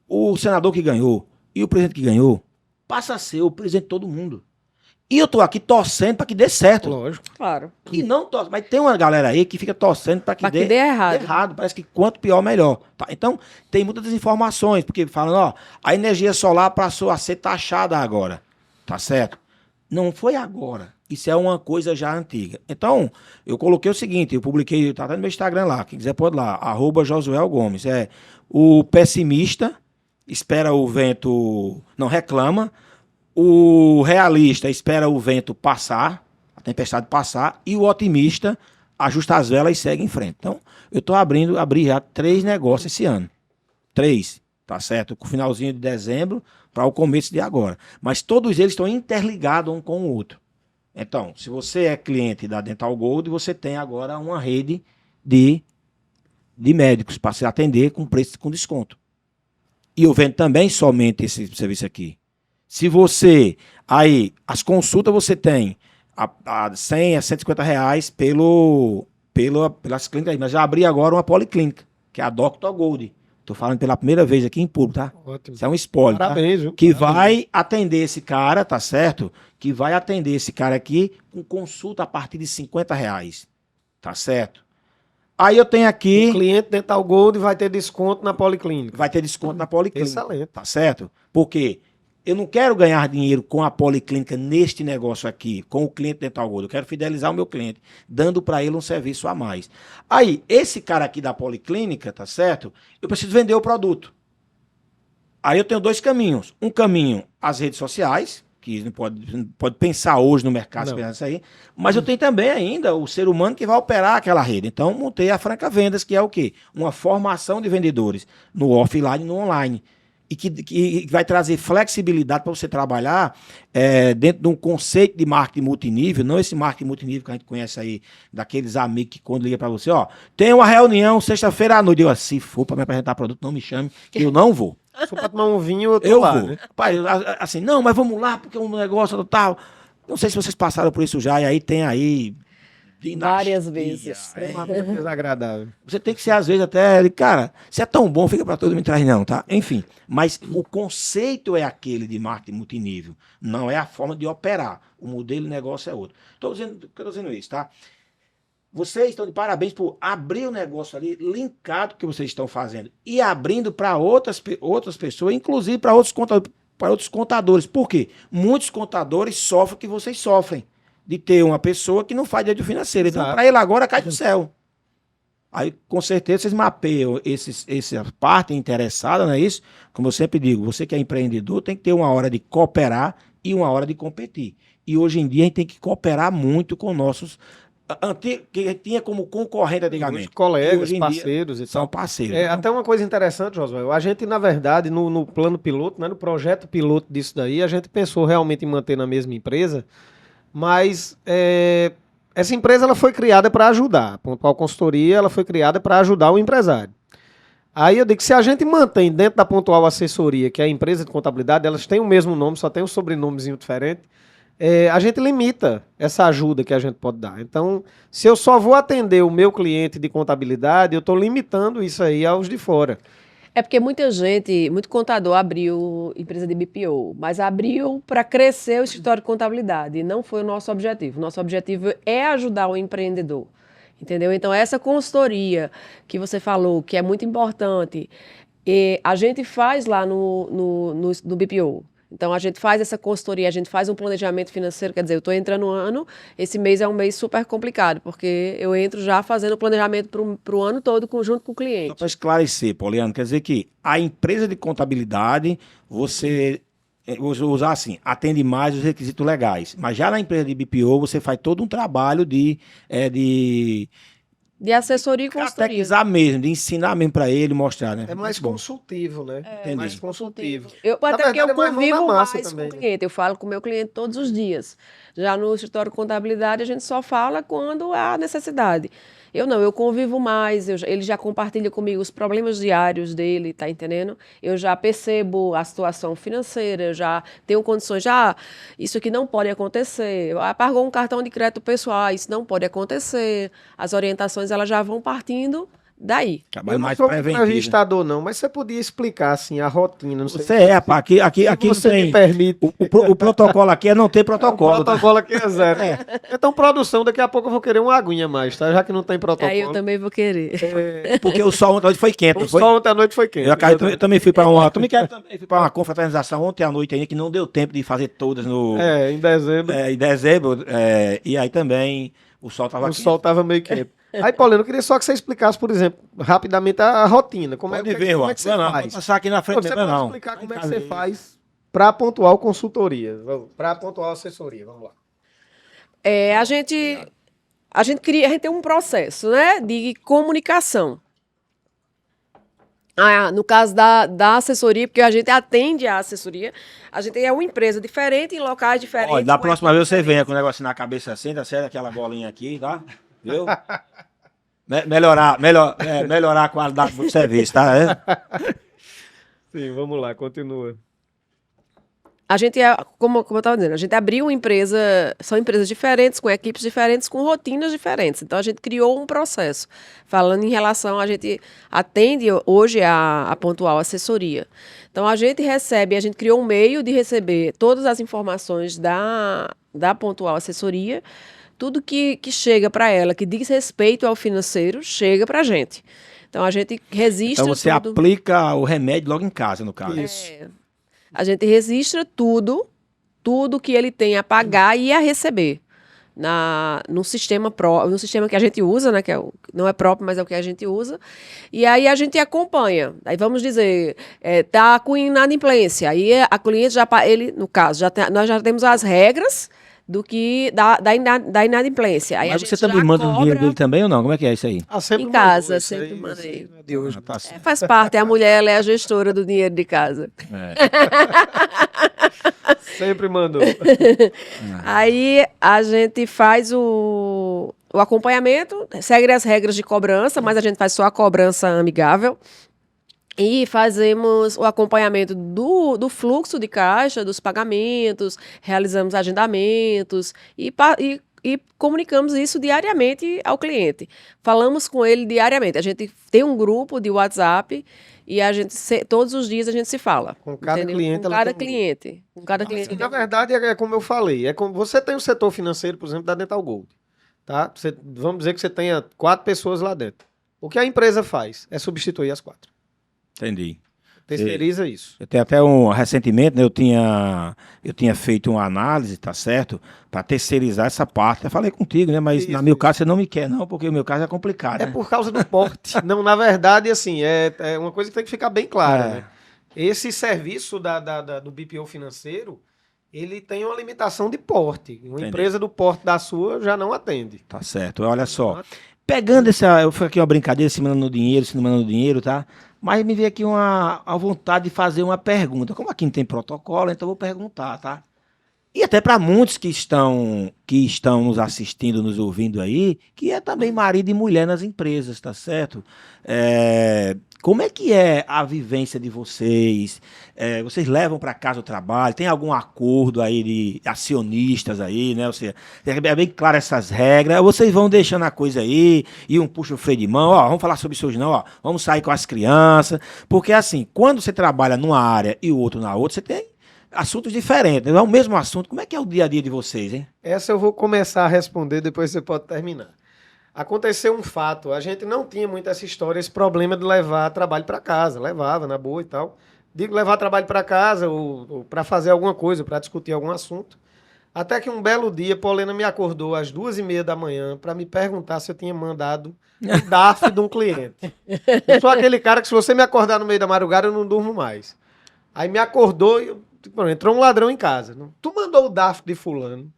[SPEAKER 1] o senador que ganhou, e o presidente que ganhou passa a ser o presidente de todo mundo. E eu tô aqui torcendo para que dê certo.
[SPEAKER 2] Lógico.
[SPEAKER 3] Claro.
[SPEAKER 1] E não torce, mas tem uma galera aí que fica torcendo para que dê errado. Parece que quanto pior, melhor. Tá? Então, tem muitas desinformações, porque falam, ó, a energia solar passou a ser taxada agora. Tá certo? Não foi agora. Isso é uma coisa já antiga. Então, eu coloquei o seguinte, eu publiquei, tá até no meu Instagram lá, quem quiser pode ir lá, @Josuel Gomes. O pessimista espera o vento, não reclama, o realista espera o vento passar, a tempestade passar, e o otimista ajusta as velas e segue em frente. Então, eu estou abri já 3 negócios esse ano. 3, tá certo? Com o finalzinho de dezembro para o começo de agora. Mas todos eles estão interligados um com o outro. Então, se você é cliente da Dental Gold, você tem agora uma rede de médicos para se atender com preço com desconto. E eu vendo também somente esse serviço aqui. Se você, aí, as consultas você tem a 100 a 150 reais pelas clínicas, mas já abri agora uma policlínica, que é a Dr. Gold. Estou falando pela primeira vez aqui em público, tá?
[SPEAKER 2] Ótimo.
[SPEAKER 1] Isso é um spoiler,
[SPEAKER 2] Parabéns, viu?
[SPEAKER 1] Que vai atender esse cara, tá certo? Que vai atender esse cara aqui com consulta a partir de 50 reais, tá certo? Aí eu tenho aqui...
[SPEAKER 2] O cliente Dental Gold vai ter desconto na policlínica.
[SPEAKER 1] Vai ter desconto na policlínica.
[SPEAKER 2] Excelente.
[SPEAKER 1] Tá certo? Porque eu não quero ganhar dinheiro com a policlínica neste negócio aqui, com o cliente Dental Gold. Eu quero fidelizar o meu cliente, dando para ele um serviço a mais. Aí, esse cara aqui da policlínica, tá certo? Eu preciso vender o produto. Aí eu tenho 2 caminhos. Um caminho, as redes sociais, que não pode pensar hoje no mercado, isso aí. Mas eu tenho também ainda o ser humano que vai operar aquela rede. Então, montei a Franca Vendas, que é o quê? Uma formação de vendedores no offline e no online. E que vai trazer flexibilidade para você trabalhar dentro de um conceito de marketing multinível, não esse marketing multinível que a gente conhece aí, daqueles amigos que quando liga para você, ó, tem uma reunião sexta-feira à noite. Eu, se for para me apresentar produto, não me chame, que eu não vou.
[SPEAKER 2] Se for para tomar um vinho, eu tô lá,
[SPEAKER 1] vou.
[SPEAKER 2] né?
[SPEAKER 1] Pai, assim, não, mas vamos lá, porque é um negócio tal. Não sei se vocês passaram por isso já, e aí tem aí...
[SPEAKER 3] Várias vezes.
[SPEAKER 2] Extremamente desagradável.
[SPEAKER 1] Você tem que ser, às vezes, até... Cara, se é tão bom, fica para todo mundo atrás, não, tá? Enfim, mas o conceito é aquele de marketing multinível. Não é a forma de operar. O modelo de negócio é outro. Estou dizendo isso, tá? Vocês estão de parabéns por abrir o negócio ali, linkado que vocês estão fazendo. E abrindo para outras pessoas, inclusive para outros contadores. Por quê? Muitos contadores sofrem o que vocês sofrem. De ter uma pessoa que não faz direito financeiro. Então, para ele agora, cai do céu. Aí, com certeza, vocês mapeiam essa parte interessada, não é isso? Como eu sempre digo, você que é empreendedor tem que ter uma hora de cooperar e uma hora de competir. E hoje em dia a gente tem que cooperar muito com nossos... que tinha como concorrente antigamente.
[SPEAKER 2] Os colegas, parceiros e tal.
[SPEAKER 1] São parceiros.
[SPEAKER 2] Até uma coisa interessante, Josué. A gente, na verdade, no plano piloto, né, no projeto piloto disso daí, a gente pensou realmente em manter na mesma empresa. Mas essa empresa ela foi criada para ajudar. A Pontual Consultoria ela foi criada para ajudar o empresário. Aí eu digo que se a gente mantém dentro da Pontual Assessoria, que é a empresa de contabilidade, elas têm o mesmo nome, só tem um sobrenomezinho diferente, a gente limita essa ajuda que a gente pode dar. Então, se eu só vou atender o meu cliente de contabilidade, eu estou limitando isso aí aos de fora.
[SPEAKER 3] É porque muita gente, muito contador abriu empresa de BPO, mas abriu para crescer o escritório de contabilidade e não foi o nosso objetivo. Nosso objetivo é ajudar o empreendedor, entendeu? Então, essa consultoria que você falou, que é muito importante, a gente faz lá no BPO. Então, a gente faz essa consultoria, a gente faz um planejamento financeiro, quer dizer, eu estou entrando no ano, esse mês é um mês super complicado, porque eu entro já fazendo o planejamento para o ano todo, junto com o cliente.
[SPEAKER 1] Só para esclarecer, Poliana, quer dizer que a empresa de contabilidade, você, vou usar assim, atende mais os requisitos legais, mas já na empresa de BPO, você faz todo um trabalho de
[SPEAKER 3] assessoria e consultoria.
[SPEAKER 1] Catequizar mesmo, de ensinar mesmo para ele, mostrar, né?
[SPEAKER 2] É mais consultivo, né?
[SPEAKER 3] É
[SPEAKER 2] mais consultivo.
[SPEAKER 3] Até porque eu convivo mais
[SPEAKER 2] também,
[SPEAKER 3] com o cliente. Eu falo com o meu cliente todos os dias. Já no escritório de contabilidade, a gente só fala quando há necessidade. Eu convivo mais, ele já compartilha comigo os problemas diários dele, tá entendendo? Eu já percebo a situação financeira, eu já tenho condições, isso aqui não pode acontecer. Pagou um cartão de crédito pessoal, isso não pode acontecer. As orientações, elas já vão partindo daí.
[SPEAKER 1] Trabalho
[SPEAKER 2] Eu não
[SPEAKER 1] mais
[SPEAKER 2] sou
[SPEAKER 1] preventivo.
[SPEAKER 2] registrador, não, mas você podia explicar, assim, a rotina, não sei.
[SPEAKER 1] Você é, rapaz, aqui não
[SPEAKER 2] Você
[SPEAKER 1] tem...
[SPEAKER 2] me permite.
[SPEAKER 1] O protocolo aqui é não ter
[SPEAKER 2] O
[SPEAKER 1] protocolo, tá?
[SPEAKER 2] protocolo aqui é zero. Então, produção, daqui a pouco eu vou querer uma aguinha mais, tá? Já que não tem protocolo.
[SPEAKER 3] Aí eu também vou querer.
[SPEAKER 1] Porque o sol ontem foi quente,
[SPEAKER 2] O
[SPEAKER 1] não foi?
[SPEAKER 2] sol ontem à noite foi quente.
[SPEAKER 1] Eu também fui para uma confraternização ontem à noite ainda, que não deu tempo de fazer todas no...
[SPEAKER 2] Em dezembro.
[SPEAKER 1] em dezembro, e aí também o sol estava
[SPEAKER 2] O
[SPEAKER 1] quente.
[SPEAKER 2] sol tava meio quente. Aí, Paulinho, eu queria só que você explicasse, por exemplo, rapidamente a rotina. Como
[SPEAKER 1] Pode
[SPEAKER 2] é,
[SPEAKER 1] ver,
[SPEAKER 2] como
[SPEAKER 1] Juan.
[SPEAKER 2] é que você
[SPEAKER 1] Não,
[SPEAKER 2] faz?
[SPEAKER 1] pode passar aqui na frente
[SPEAKER 2] Você
[SPEAKER 1] mesmo,
[SPEAKER 2] pode
[SPEAKER 1] não.
[SPEAKER 2] explicar como é que
[SPEAKER 1] Vai
[SPEAKER 2] você
[SPEAKER 1] ver.
[SPEAKER 2] faz para a Pontual Consultoria, para a Pontual Assessoria, vamos lá.
[SPEAKER 3] A gente tem um processo, né, de comunicação. No caso da assessoria, porque a gente atende a assessoria, a gente é uma empresa diferente, em locais diferentes.
[SPEAKER 1] Olha, da
[SPEAKER 3] com
[SPEAKER 1] próxima
[SPEAKER 3] equipes
[SPEAKER 1] vez você venha
[SPEAKER 3] diferentes.
[SPEAKER 1] com o negócio na cabeça assim, tá certo? Aquela bolinha aqui, tá? Viu? Melhorar a qualidade do serviço, tá?
[SPEAKER 2] Sim, vamos lá, continua.
[SPEAKER 3] A gente, como eu estava dizendo, a gente abriu uma empresa, são empresas diferentes, com equipes diferentes, com rotinas diferentes. Então, a gente criou um processo. Falando em relação, a gente atende hoje a Pontual Assessoria. Então, a gente criou um meio de receber todas as informações da Pontual Assessoria. Tudo que chega para ela, que diz respeito ao financeiro, chega para a gente. Então, a gente registra
[SPEAKER 1] Então você
[SPEAKER 3] tudo.
[SPEAKER 1] aplica o remédio logo em casa, no caso.
[SPEAKER 2] Isso.
[SPEAKER 3] A gente registra tudo que ele tem a pagar e a receber no sistema que a gente usa, né, não é próprio, mas é o que a gente usa. E aí a gente acompanha. Aí vamos dizer, tá com inadimplência. Aí a cliente no caso, nós já temos as regras do que da inadimplência. Aí a
[SPEAKER 1] Mas
[SPEAKER 3] gente
[SPEAKER 1] você também
[SPEAKER 3] já
[SPEAKER 1] manda o dinheiro
[SPEAKER 3] cobra
[SPEAKER 1] dele também ou não? Como é que é isso aí?
[SPEAKER 2] Sempre
[SPEAKER 3] em
[SPEAKER 2] mandou
[SPEAKER 3] casa,
[SPEAKER 2] isso
[SPEAKER 3] sempre
[SPEAKER 2] aí,
[SPEAKER 3] mandei.
[SPEAKER 2] isso aí é de hoje.
[SPEAKER 1] Tá certo.
[SPEAKER 3] Faz parte, a mulher ela é a gestora do dinheiro de casa.
[SPEAKER 2] Sempre mandou.
[SPEAKER 3] Aí a gente faz o acompanhamento, segue as regras de cobrança, mas a gente faz só a cobrança amigável. E fazemos o acompanhamento do fluxo de caixa, dos pagamentos, realizamos agendamentos e comunicamos isso diariamente ao cliente. Falamos com ele diariamente. A gente tem um grupo de WhatsApp e todos os dias a gente se fala.
[SPEAKER 2] Com cada
[SPEAKER 3] entendeu?
[SPEAKER 2] cliente,
[SPEAKER 3] Com
[SPEAKER 2] ela
[SPEAKER 3] cada
[SPEAKER 2] tem um
[SPEAKER 3] cliente. Com cada cliente.
[SPEAKER 2] Na verdade, é como eu falei. É como você tem o setor financeiro, por exemplo, da Dental Gold. Tá? Vamos dizer que você tenha 4 pessoas lá dentro. O que a empresa faz é substituir as 4.
[SPEAKER 1] Entendi.
[SPEAKER 2] Terceiriza isso.
[SPEAKER 1] Eu tenho até recentemente, né, eu tinha feito uma análise, tá certo? Para terceirizar essa parte. Eu falei contigo, né? Mas no meu caso você não me quer, não, porque o meu caso é complicado.
[SPEAKER 2] É
[SPEAKER 1] né?
[SPEAKER 2] por causa do porte. Não, na verdade, assim, é uma coisa que tem que ficar bem clara. Né? Esse serviço do BPO financeiro, ele tem uma limitação de porte. Uma empresa do porte da sua já não atende.
[SPEAKER 1] Tá certo. Olha só. Pegando eu fui aqui uma brincadeira, se mandando dinheiro, tá? Mas me veio aqui a vontade de fazer uma pergunta. Como aqui não tem protocolo, então eu vou perguntar, tá? E até para muitos que estão nos assistindo, nos ouvindo aí, que é também marido e mulher nas empresas, tá certo? Como é que é a vivência de vocês? Vocês levam para casa o trabalho? Tem algum acordo aí de acionistas aí, né? Ou seja, é bem claro essas regras. Vocês vão deixando a coisa aí e um puxa o freio de mão. Ó, vamos falar sobre isso hoje não, ó. Vamos sair com as crianças. Porque assim, quando você trabalha numa área e o outro na outra, você tem assuntos diferentes. Não é o mesmo assunto. Como é que é o dia a dia de vocês, hein?
[SPEAKER 2] Essa eu vou começar a responder, depois você pode terminar. Aconteceu um fato, a gente não tinha muito essa história, esse problema de levar trabalho para casa, levava na boa e tal. Digo levar trabalho para casa ou para fazer alguma coisa, para discutir algum assunto. Até que um belo dia, Paulina me acordou às 2h30 da manhã para me perguntar se eu tinha mandado um DARF de um cliente. Eu sou aquele cara que se você me acordar no meio da madrugada, eu não durmo mais. Aí me acordou e entrou um ladrão em casa. Tu mandou o DARF de fulano.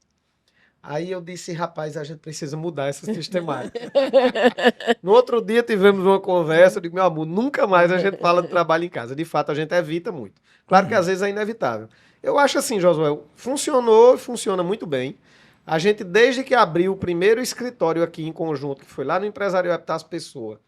[SPEAKER 2] Aí eu disse, rapaz, a gente precisa mudar essa sistemática. No outro dia tivemos uma conversa, eu digo, meu amor, nunca mais a gente fala de trabalho em casa. De fato, a gente evita muito. Claro que às vezes é inevitável. Eu acho assim, Josué, funcionou e funciona muito bem. A gente, desde que abriu o primeiro escritório aqui em conjunto, que foi lá no Empresarial Epitácio Pessoa,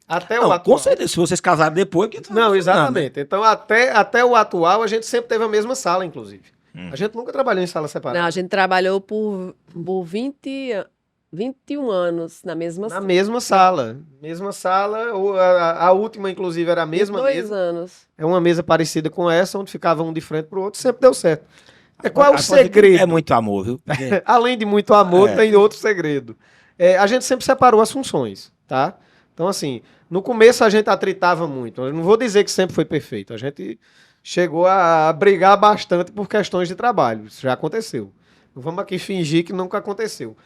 [SPEAKER 2] até o atual...
[SPEAKER 1] Com certeza, se vocês casaram depois... Que
[SPEAKER 2] Não, exatamente. Então, até o atual, a gente sempre teve a mesma sala, inclusive. A gente nunca trabalhou em sala separada.
[SPEAKER 3] Não, a gente trabalhou por 20... 21 anos na mesma
[SPEAKER 2] Na mesma sala. Mesma sala, a última, inclusive, era a mesma
[SPEAKER 3] 2
[SPEAKER 2] mesa.
[SPEAKER 3] anos.
[SPEAKER 2] É uma mesa parecida com essa, onde ficava um de frente pro outro, sempre deu certo. Qual é o
[SPEAKER 1] Pode ser que
[SPEAKER 2] segredo?
[SPEAKER 1] É muito amor, viu?
[SPEAKER 2] Além de muito amor,
[SPEAKER 1] É.
[SPEAKER 2] tem outro segredo. A gente sempre separou as funções, tá? Então, assim, no começo a gente atritava muito. Eu não vou dizer que sempre foi perfeito. A gente chegou a brigar bastante por questões de trabalho. Isso já aconteceu. Não vamos aqui fingir que nunca aconteceu.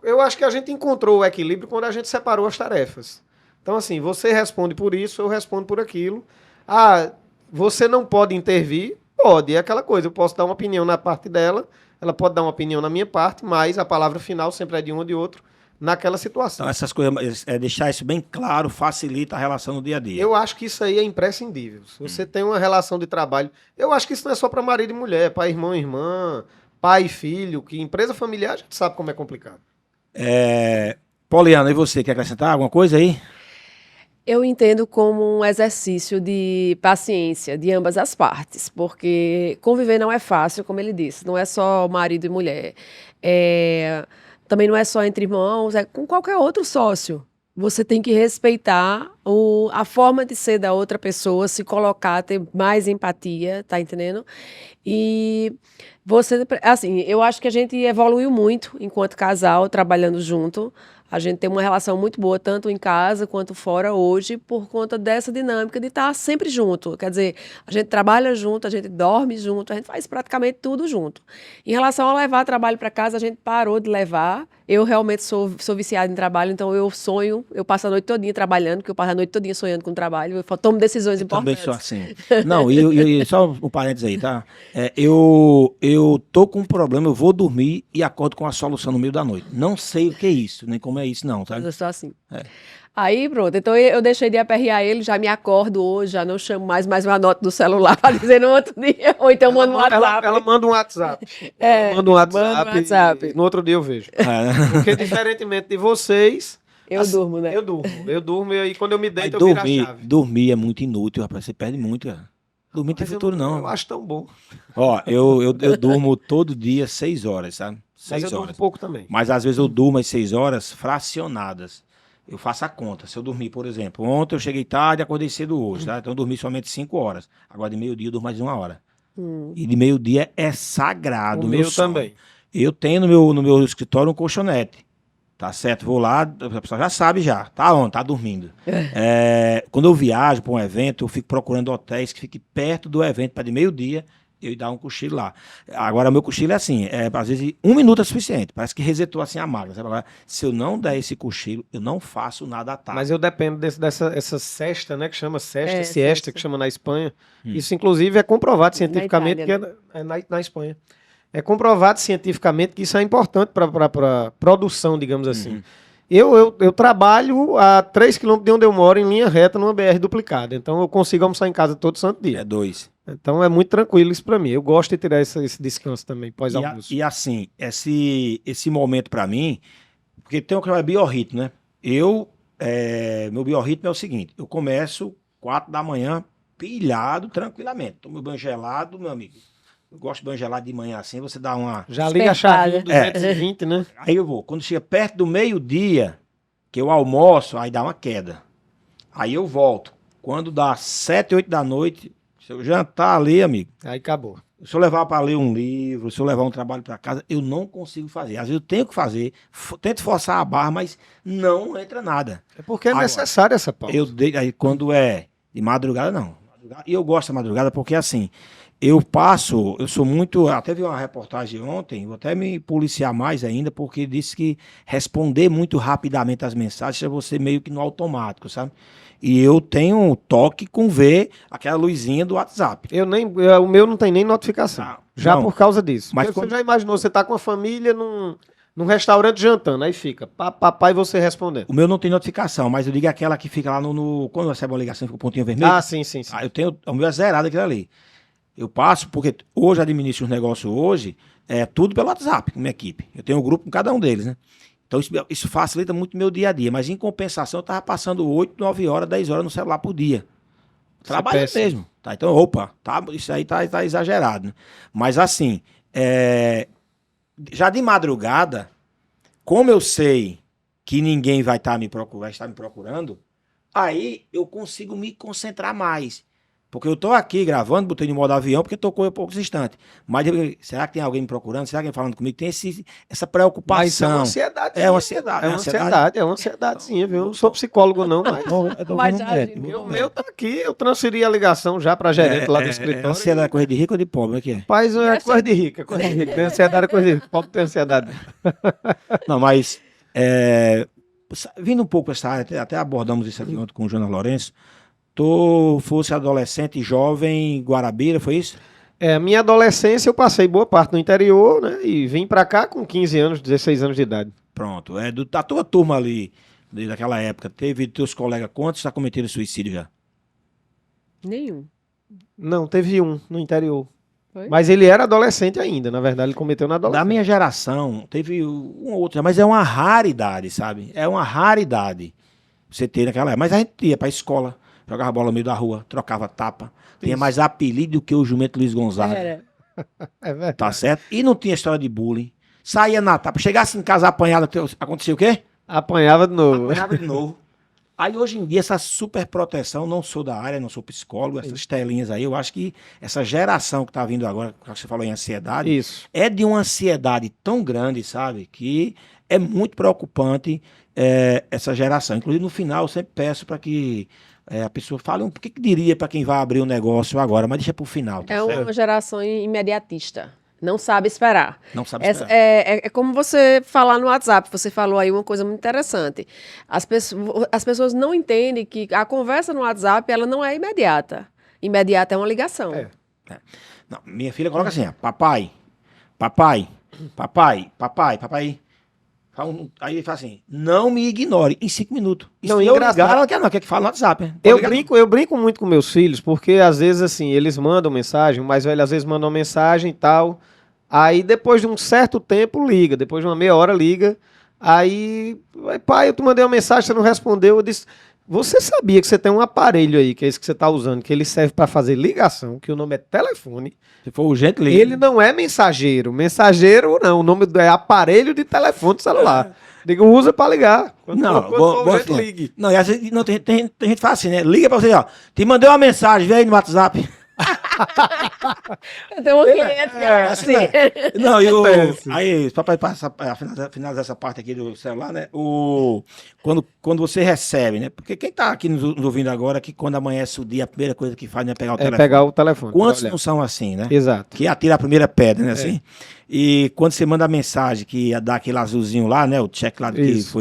[SPEAKER 2] Eu acho que a gente encontrou o equilíbrio quando a gente separou as tarefas. Então, assim, você responde por isso, eu respondo por aquilo. Ah, você não pode intervir? Pode, é aquela coisa. Eu posso dar uma opinião na parte dela, ela pode dar uma opinião na minha parte, mas a palavra final sempre é de um ou de outro naquela situação.
[SPEAKER 1] Então, essas coisas, deixar isso bem claro, facilita a relação no dia a dia.
[SPEAKER 2] Eu acho que isso aí é imprescindível. Se você tem uma relação de trabalho, eu acho que isso não é só para marido e mulher, para irmão e irmã, pai e filho, que empresa familiar a gente sabe como é complicado.
[SPEAKER 1] Poliana, e você, quer acrescentar alguma coisa aí?
[SPEAKER 3] Eu entendo como um exercício de paciência de ambas as partes, porque conviver não é fácil, como ele disse, não é só marido e mulher. Também não é só entre irmãos, é com qualquer outro sócio. Você tem que respeitar a forma de ser da outra pessoa, se colocar, ter mais empatia, tá entendendo? E você, assim, eu acho que a gente evoluiu muito enquanto casal, trabalhando junto. A gente tem uma relação muito boa, tanto em casa quanto fora hoje, por conta dessa dinâmica de estar sempre junto. Quer dizer, a gente trabalha junto, a gente dorme junto, a gente faz praticamente tudo junto. Em relação a levar trabalho para casa, a gente parou de levar. Eu realmente sou viciada em trabalho, então eu sonho, eu passo a noite todinha trabalhando, porque eu passo a noite todinha sonhando com trabalho, eu tomo decisões
[SPEAKER 1] Eu
[SPEAKER 3] importantes.
[SPEAKER 1] também sou assim. Não, e só um parênteses aí, tá? Eu tô com um problema, eu vou dormir e acordo com a solução no meio da noite. Não sei o que é isso, nem como é isso, não, tá?
[SPEAKER 3] Mas eu sou assim.
[SPEAKER 1] É.
[SPEAKER 3] Aí, pronto. Então, eu deixei de aperrear ele, já me acordo hoje, já não chamo mais uma nota do celular para dizer no outro dia. Ou então mando um WhatsApp.
[SPEAKER 2] Ela manda um WhatsApp.
[SPEAKER 3] É,
[SPEAKER 2] Manda um WhatsApp.
[SPEAKER 3] manda um WhatsApp.
[SPEAKER 2] E no outro dia eu vejo. Porque, diferentemente de vocês,
[SPEAKER 3] Eu durmo, né?
[SPEAKER 2] Eu durmo e aí quando eu me
[SPEAKER 1] Mas
[SPEAKER 2] deito eu viro a chave.
[SPEAKER 1] dormir é muito inútil, rapaz. Você perde muito, cara. Dormir não tem
[SPEAKER 2] Mas
[SPEAKER 1] futuro, não.
[SPEAKER 2] Eu acho tão bom.
[SPEAKER 1] Ó, eu durmo todo dia 6 horas, sabe?
[SPEAKER 2] Mas
[SPEAKER 1] 6
[SPEAKER 2] eu durmo
[SPEAKER 1] horas.
[SPEAKER 2] pouco também.
[SPEAKER 1] Mas às vezes eu durmo as 6 horas fracionadas. Eu faço a conta. Se eu dormir, por exemplo, ontem eu cheguei tarde e acordei cedo hoje, tá? Então eu dormi somente 5 horas. Agora de meio-dia eu durmo mais de 1 hora. E de meio-dia é sagrado.
[SPEAKER 2] O meu
[SPEAKER 1] sono.
[SPEAKER 2] também.
[SPEAKER 1] Eu tenho no meu escritório um colchonete. Tá certo? Vou lá, a pessoa já sabe já. Tá onde? Tá dormindo. Quando eu viajo para um evento, eu fico procurando hotéis que fiquem perto do evento para de meio-dia eu dar um cochilo lá. Agora, meu cochilo é assim, às vezes 1 minuto é suficiente. Parece que resetou assim a máquina. Sabe? Agora, se eu não der esse cochilo, eu não faço nada à tarde.
[SPEAKER 2] Mas eu dependo essa cesta, né? Que chama siesta,
[SPEAKER 3] siesta.
[SPEAKER 2] que chama na Espanha. Isso, inclusive, é comprovado cientificamente
[SPEAKER 3] Itália,
[SPEAKER 2] que na Espanha. É comprovado cientificamente que isso é importante para produção, digamos assim. Eu trabalho a 3 km de onde eu moro, em linha reta, numa BR duplicada. Então eu consigo almoçar em casa todo santo dia.
[SPEAKER 1] É 2.
[SPEAKER 2] Então é muito tranquilo isso para mim. Eu gosto de tirar esse descanso também, pós-almoço.
[SPEAKER 1] E assim, esse momento para mim, porque tem o que é biorritmo, né? Meu biorritmo é o seguinte: eu começo 4 da manhã, pilhado, tranquilamente. Tomo meu banho gelado, meu amigo. Eu gosto de banho gelado de manhã assim, você dá uma.
[SPEAKER 2] Já liga a chave 220, né?
[SPEAKER 1] Aí eu vou. Quando chega perto do meio-dia, que eu almoço, aí dá uma queda. Aí eu volto. Quando dá 7, 8 da noite, se eu jantar ali, amigo,
[SPEAKER 2] Aí acabou.
[SPEAKER 1] se eu levar para ler um livro, se eu levar um trabalho para casa, eu não consigo fazer. Às vezes eu tenho que fazer, tento forçar a barra, mas não entra nada.
[SPEAKER 2] É porque é
[SPEAKER 1] Agora,
[SPEAKER 2] necessário essa pausa.
[SPEAKER 1] Aí quando é de madrugada, não. E eu gosto da madrugada porque assim, eu sou muito. Até vi uma reportagem ontem, vou até me policiar mais ainda, porque disse que responder muito rapidamente as mensagens é você meio que no automático, sabe? E eu tenho um toque com ver aquela luzinha do WhatsApp.
[SPEAKER 2] O meu não tem nem notificação. Já
[SPEAKER 1] não.
[SPEAKER 2] por causa disso.
[SPEAKER 1] Mas
[SPEAKER 2] Porque você já imaginou, você tá com a família num restaurante jantando, aí fica papai você respondendo.
[SPEAKER 1] O meu não tem notificação, mas eu digo aquela que fica lá quando recebe uma ligação, fica o pontinho vermelho.
[SPEAKER 2] Ah, sim.
[SPEAKER 1] O meu é zerado aquilo ali. Eu passo, porque hoje administro os negócios tudo pelo WhatsApp com minha equipe. Eu tenho um grupo com cada um deles, né? Então isso facilita muito o meu dia a dia. Mas em compensação, eu estava passando 8, 9 horas, 10 horas no celular por dia. Trabalho mesmo. Tá? Então, isso aí tá exagerado. Né? Mas assim, já de madrugada, Como eu sei que ninguém vai estar vai estar me procurando, aí eu consigo me concentrar mais. Porque eu tô aqui gravando, botei no modo avião, porque tocou em poucos instantes. Mas será que tem alguém me procurando? Será que alguém falando comigo? Tem essa
[SPEAKER 2] Mas é uma
[SPEAKER 1] preocupação.
[SPEAKER 2] ansiedade.
[SPEAKER 1] É uma ansiedade.
[SPEAKER 2] É uma ansiedadezinha, viu? Eu não sou psicólogo, não, mas.
[SPEAKER 3] Mas já
[SPEAKER 2] O meu tá aqui, eu transferi a ligação já pra gerente lá do
[SPEAKER 1] É
[SPEAKER 2] escritório.
[SPEAKER 1] ansiedade, coisa de rico ou de pobre? O que é?
[SPEAKER 2] Mas é coisa de rica, coisa de rica. Tem ansiedade, é coisa de rica. Pobre tem ansiedade.
[SPEAKER 1] Não, mas vindo um pouco essa área, até abordamos isso aqui ontem com o Jonas Lourenço. Tu fosse adolescente, jovem, em Guarabira, foi isso?
[SPEAKER 2] Minha adolescência eu passei boa parte no interior, né? E vim pra cá com 15 anos, 16 anos de idade.
[SPEAKER 1] Pronto. Da tua turma ali, daquela época, teve teus colegas quantos já cometeram suicídio já?
[SPEAKER 3] Nenhum.
[SPEAKER 2] Não, teve um no interior.
[SPEAKER 3] Foi?
[SPEAKER 2] Mas ele era adolescente ainda, na verdade ele cometeu na
[SPEAKER 1] Da
[SPEAKER 2] adolescência.
[SPEAKER 1] minha geração, teve um ou outro, mas é uma raridade, sabe? É uma raridade você ter naquela época. Mas a gente ia pra escola, jogava bola no meio da rua, trocava tapa. Tinha mais apelido do que o jumento Luiz Gonzaga.
[SPEAKER 3] Era.
[SPEAKER 2] É verdade.
[SPEAKER 1] Tá certo? E não tinha história de bullying. Saía na tapa. Chegasse em casa apanhado, acontecia o quê?
[SPEAKER 2] Apanhava de novo.
[SPEAKER 1] Apanhava de novo. Aí hoje em dia, essa super proteção, não sou da área, não sou psicólogo, essas telinhas aí, eu acho que essa geração que tá vindo agora, que você falou em ansiedade,
[SPEAKER 2] Isso.
[SPEAKER 1] é de uma ansiedade tão grande, sabe? Que é muito preocupante essa geração. Inclusive, no final, eu sempre peço para que a pessoa fale o que diria para quem vai abrir um negócio agora, mas deixa para o final. Tá
[SPEAKER 3] É
[SPEAKER 1] certo?
[SPEAKER 3] uma geração imediatista. Não sabe esperar.
[SPEAKER 1] Não sabe
[SPEAKER 3] Essa-
[SPEAKER 1] esperar.
[SPEAKER 3] é como você falar no WhatsApp. Você falou aí uma coisa muito interessante. As pessoas não entendem que a conversa no WhatsApp ela não é imediata. Imediata é uma ligação.
[SPEAKER 2] É.
[SPEAKER 1] Não, minha filha coloca assim, ó, papai, papai, papai, papai, papai. Aí ele fala assim, não me ignore, em 5 minutos. E
[SPEAKER 2] Não,
[SPEAKER 1] se eu
[SPEAKER 2] engraçado.
[SPEAKER 1] ligar, ela quer que fale no WhatsApp. Né? Pode ligar,
[SPEAKER 2] Eu brinco muito com meus filhos, porque às vezes assim, eles mandam mensagem, o mais velho às vezes manda uma mensagem e tal. Aí depois de um certo tempo liga, depois de uma meia hora liga. Aí, pai, eu te mandei uma mensagem, você não respondeu. Eu disse, você sabia que você tem um aparelho aí, que é esse que você está usando, que ele serve para fazer ligação, que o nome é telefone.
[SPEAKER 1] Se for urgente, liga.
[SPEAKER 2] Ele não é mensageiro. Mensageiro não, o nome é aparelho de telefone celular. Digo, usa para ligar.
[SPEAKER 1] Não,
[SPEAKER 2] Quando
[SPEAKER 1] boa
[SPEAKER 2] for urgente,
[SPEAKER 1] filha.
[SPEAKER 2] ligue.
[SPEAKER 1] Não, e às vezes, não, tem gente que fala assim, né? Liga pra você, ó. Te mandei uma mensagem, vem aí no WhatsApp.
[SPEAKER 3] Eu tenho um cliente que é assim.
[SPEAKER 1] Não, e
[SPEAKER 2] Acontece.
[SPEAKER 1] aí, papai passa a finalizar essa parte aqui do celular, né? Quando você recebe, né? Porque quem tá aqui nos ouvindo agora, que quando amanhece o dia, a primeira coisa que faz é pegar o
[SPEAKER 2] É
[SPEAKER 1] telefone.
[SPEAKER 2] pegar o telefone.
[SPEAKER 1] Quantos
[SPEAKER 2] pra
[SPEAKER 1] não
[SPEAKER 2] olhar.
[SPEAKER 1] são assim, né?
[SPEAKER 2] Exato.
[SPEAKER 1] Que atira a primeira pedra, né? Assim. E quando você manda a mensagem que dá aquele azulzinho lá, né? O check lá que
[SPEAKER 2] Isso.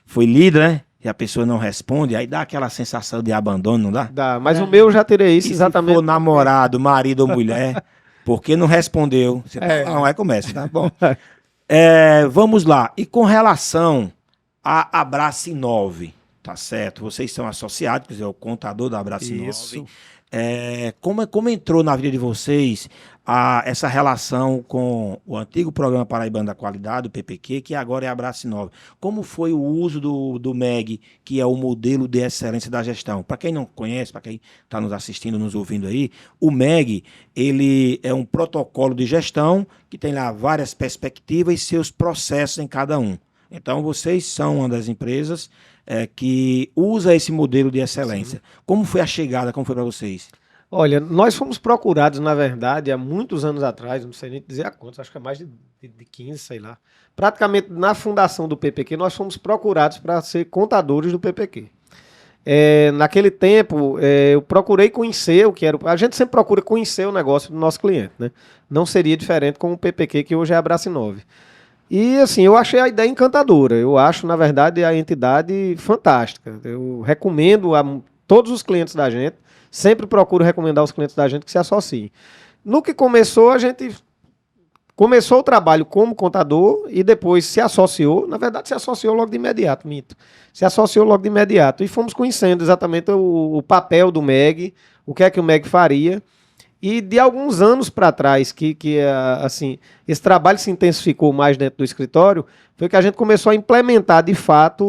[SPEAKER 1] foi lido, né? E a pessoa não responde, aí dá aquela sensação de abandono, não dá?
[SPEAKER 2] Dá, mas o meu eu já terei isso
[SPEAKER 1] E
[SPEAKER 2] exatamente.
[SPEAKER 1] se for namorado, marido ou mulher, porque não respondeu? Você não é começa, tá bom? Vamos lá. E com relação a Abrace 9, tá certo? Vocês são associados, quer dizer, o contador da Abrace 9.
[SPEAKER 2] Isso.
[SPEAKER 1] Como entrou na vida de vocês essa relação com o antigo programa Paraibano da Qualidade, o PPQ, que agora é Abrace 9? Como foi o uso do MEG, que é o modelo de excelência da gestão? Para quem não conhece, para quem está nos assistindo, nos ouvindo aí, o MEG ele é um protocolo de gestão que tem lá várias perspectivas e seus processos em cada um. Então, vocês são uma das empresas que usa esse modelo de excelência. Sim. Como foi a chegada? Como foi para vocês?
[SPEAKER 2] Olha, nós fomos procurados, na verdade, há muitos anos atrás, não sei nem dizer a quantos, acho que é mais de 15, sei lá. Praticamente na fundação do PPQ, nós fomos procurados para ser contadores do PPQ. Naquele tempo, eu procurei conhecer o que era. A gente sempre procura conhecer o negócio do nosso cliente, né? Não seria diferente com o PPQ, que hoje é a Abrace 9. E assim, eu achei a ideia encantadora. Eu acho, na verdade, a entidade fantástica. Eu recomendo a todos os clientes da gente, sempre procuro recomendar aos clientes da gente que se associem. No que começou, a gente começou o trabalho como contador e depois se associou. Na verdade, se associou logo de imediato, minto. Se associou logo de imediato e fomos conhecendo exatamente o papel do MEG, o que é que o MEG faria. E de alguns anos para trás, assim, esse trabalho se intensificou mais dentro do escritório, foi que a gente começou a implementar, de fato,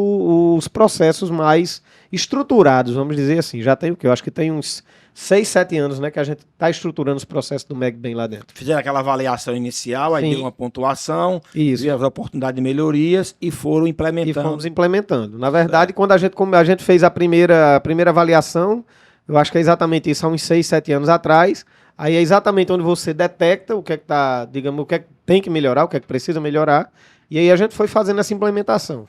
[SPEAKER 2] os processos mais estruturados, vamos dizer assim. Já tem o quê? Eu acho que tem uns 6, 7 anos, né, que a gente está estruturando os processos do MEG bem lá dentro.
[SPEAKER 1] Fizeram aquela avaliação inicial, aí
[SPEAKER 2] Sim.
[SPEAKER 1] deu uma pontuação,
[SPEAKER 2] Isso.
[SPEAKER 1] viu as oportunidades de melhorias e foram
[SPEAKER 2] E
[SPEAKER 1] implementando.
[SPEAKER 2] fomos implementando. Na verdade, quando a gente fez a primeira avaliação, eu acho que é exatamente isso, há uns 6, 7 anos atrás. Aí é exatamente onde você detecta o que é que tá, digamos, o que é que tem que melhorar, o que é que precisa melhorar. E aí a gente foi fazendo essa implementação.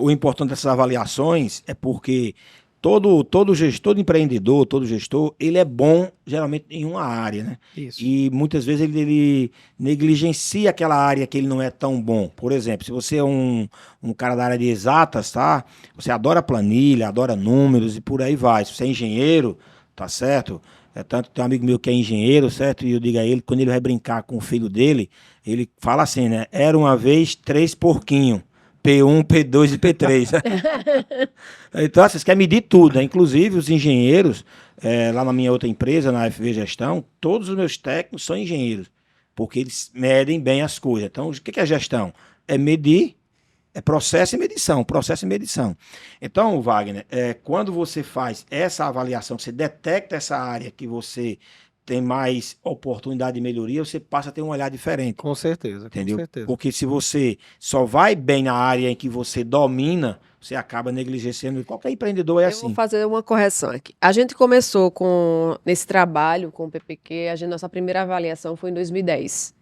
[SPEAKER 1] O importante dessas avaliações é porque todo gestor, todo empreendedor, todo gestor, ele é bom geralmente em uma área, né?
[SPEAKER 2] Isso.
[SPEAKER 1] E muitas vezes ele negligencia aquela área que ele não é tão bom. Por exemplo, se você é um cara da área de exatas, tá? Você adora planilha, adora números e por aí vai. Se você é engenheiro, tá certo? Tanto tem um amigo meu que é engenheiro, certo? E eu digo a ele, quando ele vai brincar com o filho dele, ele fala assim, né? Era uma vez 3 porquinhos. P1, P2 e P3. Então, vocês querem medir tudo, né? Inclusive os engenheiros, lá na minha outra empresa, na FV Gestão, todos os meus técnicos são engenheiros, porque eles medem bem as coisas. Então, o que é gestão? É medir, é processo e medição. Então, Wagner, quando você faz essa avaliação, você detecta essa área que você tem mais oportunidade de melhoria, você passa a ter um olhar diferente.
[SPEAKER 2] Com certeza,
[SPEAKER 1] Entendeu?
[SPEAKER 2] com certeza.
[SPEAKER 1] Porque se você só vai bem na área em que você domina, você acaba negligenciando. Qualquer empreendedor é
[SPEAKER 3] Eu
[SPEAKER 1] assim.
[SPEAKER 3] vou fazer uma correção aqui. A gente começou nesse trabalho com o PPQ, nossa primeira avaliação foi em 2010.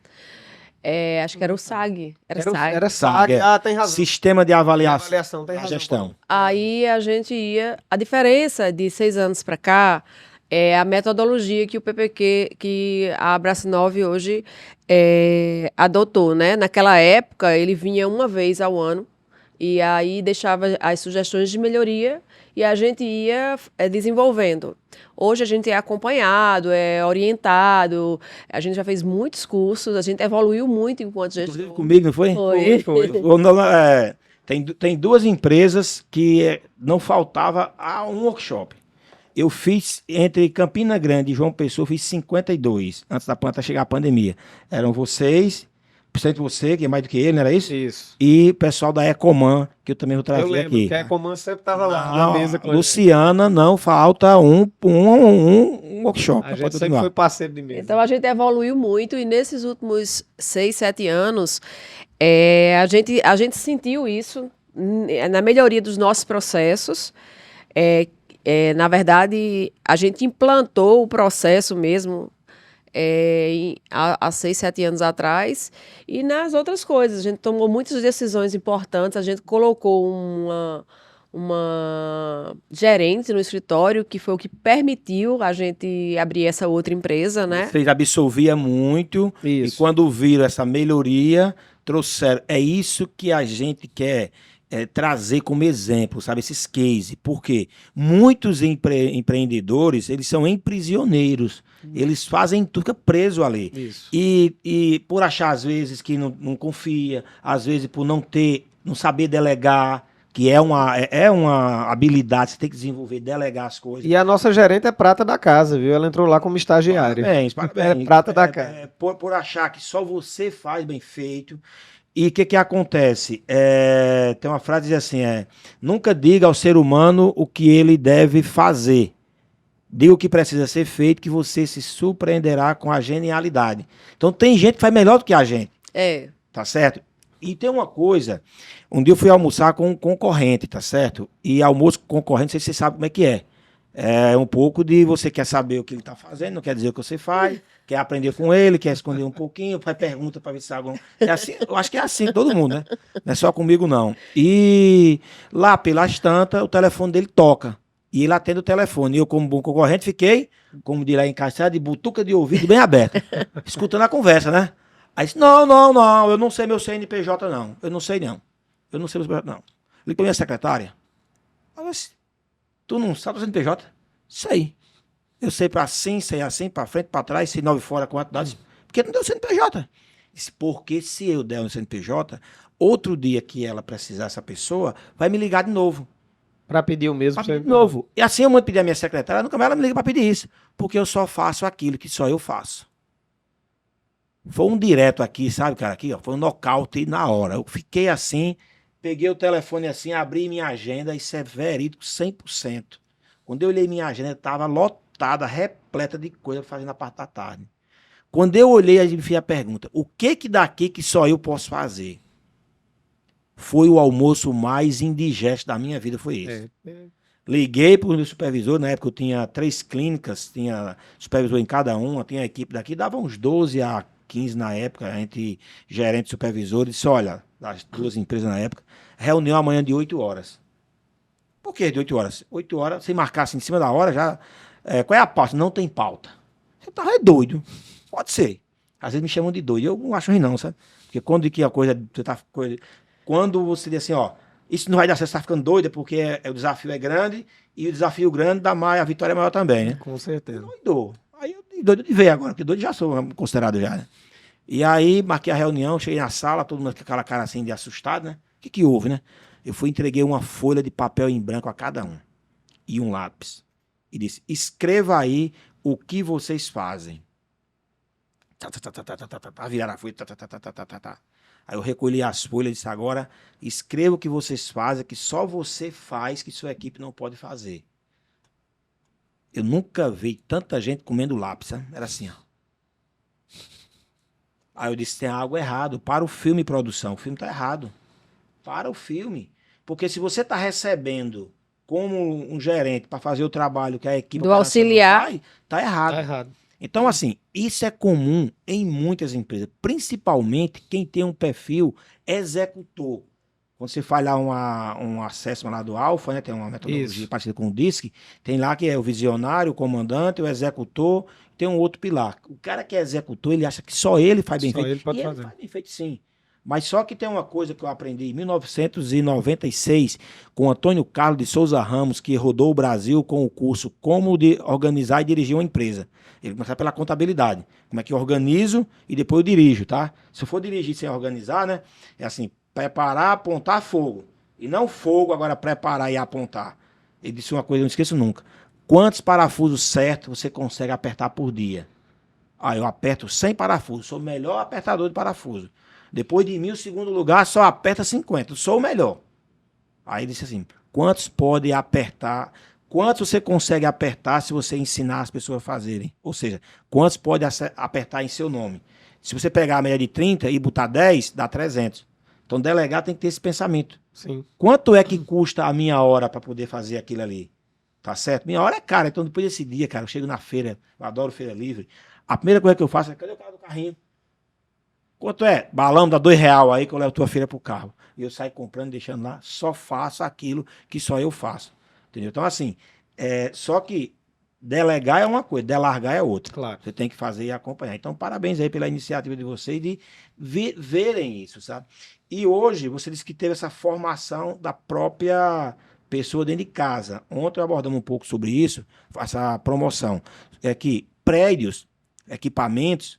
[SPEAKER 3] Acho que era o SAG. Era SAG.
[SPEAKER 2] Era SAG.
[SPEAKER 1] Ah,
[SPEAKER 2] tem razão.
[SPEAKER 1] Sistema de avaliação,
[SPEAKER 2] Avaliação, tem
[SPEAKER 1] da
[SPEAKER 2] razão.
[SPEAKER 1] gestão.
[SPEAKER 3] Aí a gente ia. A diferença de 6 anos para cá é a metodologia que o PPQ, que a Abracinov hoje adotou, né? Naquela época, ele vinha uma vez ao ano e aí deixava as sugestões de melhoria e a gente ia desenvolvendo. Hoje a gente é acompanhado, é orientado, a gente já fez muitos cursos, a gente evoluiu muito enquanto gestor.
[SPEAKER 1] Inclusive comigo, não foi?
[SPEAKER 3] Foi.
[SPEAKER 1] Tem duas empresas que não faltava a um workshop. Eu fiz, entre Campina Grande e João Pessoa, eu fiz 52, antes da chegar a pandemia. Eram vocês, principalmente você, que é mais do que ele, não era isso?
[SPEAKER 2] Isso.
[SPEAKER 1] E o pessoal da Ecoman, que eu também vou
[SPEAKER 2] Eu
[SPEAKER 1] trazer
[SPEAKER 2] lembro
[SPEAKER 1] aqui.
[SPEAKER 2] que a Ecoman sempre estava lá
[SPEAKER 1] Não,
[SPEAKER 2] na mesa com a gente.
[SPEAKER 1] Luciana, não falta um workshop.
[SPEAKER 2] A
[SPEAKER 1] Pode
[SPEAKER 2] gente sempre
[SPEAKER 1] continuar.
[SPEAKER 2] foi parceiro de mesa.
[SPEAKER 3] Então a gente evoluiu muito e nesses últimos 6, 7 anos a gente sentiu isso na melhoria dos nossos processos. Na verdade, a gente implantou o processo mesmo há 6, 7 anos atrás e nas outras coisas. A gente tomou muitas decisões importantes, a gente colocou uma gerente no escritório, que foi o que permitiu a gente abrir essa outra empresa, né?
[SPEAKER 1] Vocês absorviam muito
[SPEAKER 2] Isso.
[SPEAKER 1] e quando viram essa melhoria, trouxeram. É isso que a gente quer trazer como exemplo, sabe? Esses cases. Porque muitos empreendedores, eles são prisioneiros. Eles fazem tudo, fica preso ali.
[SPEAKER 2] Isso.
[SPEAKER 1] E por achar, às vezes, que não confia, às vezes por não saber delegar, que é uma habilidade, você tem que desenvolver, delegar as coisas.
[SPEAKER 2] E a nossa gerente é prata da casa, viu? Ela entrou lá como estagiária.
[SPEAKER 1] Parabéns.
[SPEAKER 2] É prata da casa.
[SPEAKER 1] Por achar que só você faz bem feito. E o que acontece? Tem uma frase que diz assim, nunca diga ao ser humano o que ele deve fazer. Diga o que precisa ser feito, que você se surpreenderá com a genialidade. Então tem gente que faz melhor do que a gente. Tá certo? E tem uma coisa, um dia eu fui almoçar com um concorrente, tá certo? E almoço com concorrente, não sei se você sabe como é que é. É um pouco de você quer saber o que ele está fazendo, não quer dizer o que você faz, quer aprender com ele, quer esconder um pouquinho, faz pergunta para ver se sabe. É assim, eu acho que é assim todo mundo, né? Não é só comigo, não. E lá pelas tantas, o telefone dele toca. E ele atende o telefone. E eu, como bom concorrente, fiquei, como de lá encaixado, de butuca de ouvido bem aberta, escutando a conversa, né? Aí disse, não, eu não sei meu CNPJ, não. Eu não sei, não. Eu não sei meu CNPJ, não. Liga pra minha secretária. Eu disse, tu não sabe o CNPJ? Sei. Eu sei assim, pra frente, pra trás, se 9 fora, quanto dá. Porque não deu CNPJ. Disse, porque se eu der um CNPJ, outro dia que ela precisar, essa pessoa, vai me ligar de novo.
[SPEAKER 2] Pra pedir o mesmo.
[SPEAKER 1] Pra pedir de novo. E assim eu mando pedir a minha secretária, nunca mais ela me liga pra pedir isso. Porque eu só faço aquilo que só eu faço. Foi um direto aqui, sabe, cara? Aqui, ó, foi um nocaute na hora. Eu fiquei assim, peguei o telefone assim, abri minha agenda, isso é verídico 100%. Quando eu olhei minha agenda, estava lotada lotada, repleta de coisa pra fazer na parte da tarde. Quando eu olhei, a gente fez a pergunta, o que daqui que só eu posso fazer? Foi o almoço mais indigesto da minha vida, foi esse. Liguei para o meu supervisor, na época eu tinha 3 clínicas, tinha supervisor em cada uma, tinha a equipe daqui, dava uns 12 a 15 na época, entre gerente e supervisor, disse, olha, das 2 empresas na época, reunião amanhã de 8 horas. Por que de 8 horas? 8 horas, se marcasse em cima da hora, já, qual é a pauta? Não tem pauta. Você tá doido. Pode ser. Às vezes me chamam de doido, eu não acho ruim não, sabe? Porque quando que a coisa, quando você diz assim, ó, isso não vai dar certo, você tá ficando doido, porque o desafio é grande, e o desafio grande dá mais, a vitória é maior também, né?
[SPEAKER 2] Com certeza.
[SPEAKER 1] Doido. Aí eu doido de ver agora, porque doido já sou considerado já, né? E aí marquei a reunião, cheguei na sala, todo mundo com aquela cara assim de assustado, né? O que houve, né? Eu entreguei uma folha de papel em branco a cada um, e um lápis. E disse, escreva aí o que vocês fazem. Viraram a folha, Aí eu recolhi as folhas e disse, agora escreva o que vocês fazem, que só você faz, que sua equipe não pode fazer. Eu nunca vi tanta gente comendo lápis, né? Era assim, ó. Aí eu disse, tem algo errado, para o filme produção, o filme tá errado. Para o filme. Porque se você tá recebendo como um gerente para fazer o trabalho que a equipe
[SPEAKER 3] do auxiliar,
[SPEAKER 1] faz, tá errado.
[SPEAKER 2] Tá errado.
[SPEAKER 1] Então, assim, isso é comum em muitas empresas, principalmente quem tem um perfil executor. Quando você faz lá um acesso lá do Alpha, né, tem uma metodologia parecida com o DISC, tem lá que é o visionário, o comandante, o executor, tem um outro pilar. O cara que é executor, ele acha que só ele faz bem feito.
[SPEAKER 2] Ele pode
[SPEAKER 1] e
[SPEAKER 2] fazer.
[SPEAKER 1] ele faz bem feito, sim. Mas só que tem uma coisa que eu aprendi em 1996 com Antônio Carlos de Souza Ramos, que rodou o Brasil com o curso Como de Organizar e Dirigir uma Empresa. Ele começa pela contabilidade. Como é que eu organizo e depois eu dirijo, tá? Se eu for dirigir sem organizar, né? É assim, preparar, apontar, fogo. E não fogo, agora preparar e apontar. Ele disse uma coisa, eu não esqueço nunca. Quantos parafusos certos você consegue apertar por dia? Ah, eu aperto 100 parafusos. Sou o melhor apertador de parafuso. Depois de 1000, segundo lugar, só aperta 50. Sou o melhor. Aí disse assim, quantos pode apertar? Quantos você consegue apertar se você ensinar as pessoas a fazerem? Ou seja, quantos pode apertar em seu nome? Se você pegar a média de 30 e botar 10, dá 300. Então, delegar tem que ter esse pensamento.
[SPEAKER 2] Sim.
[SPEAKER 1] Quanto é que custa a minha hora para poder fazer aquilo ali? Tá certo? Minha hora é cara. Então, depois desse dia, cara, eu chego na feira, eu adoro feira livre. A primeira coisa que eu faço é, cadê o cara do carrinho? Quanto é? Balão, dá R$2 aí que eu levo a tua feira pro carro. E eu saio comprando, deixando lá, só faço aquilo que só eu faço. Entendeu? Então, assim, só que delegar é uma coisa, delargar é outra.
[SPEAKER 2] Claro.
[SPEAKER 1] Você tem que fazer e acompanhar. Então, parabéns aí pela iniciativa de vocês de verem isso, sabe? E hoje, você disse que teve essa formação da própria pessoa dentro de casa. Ontem abordamos um pouco sobre isso, essa promoção. É que prédios, equipamentos,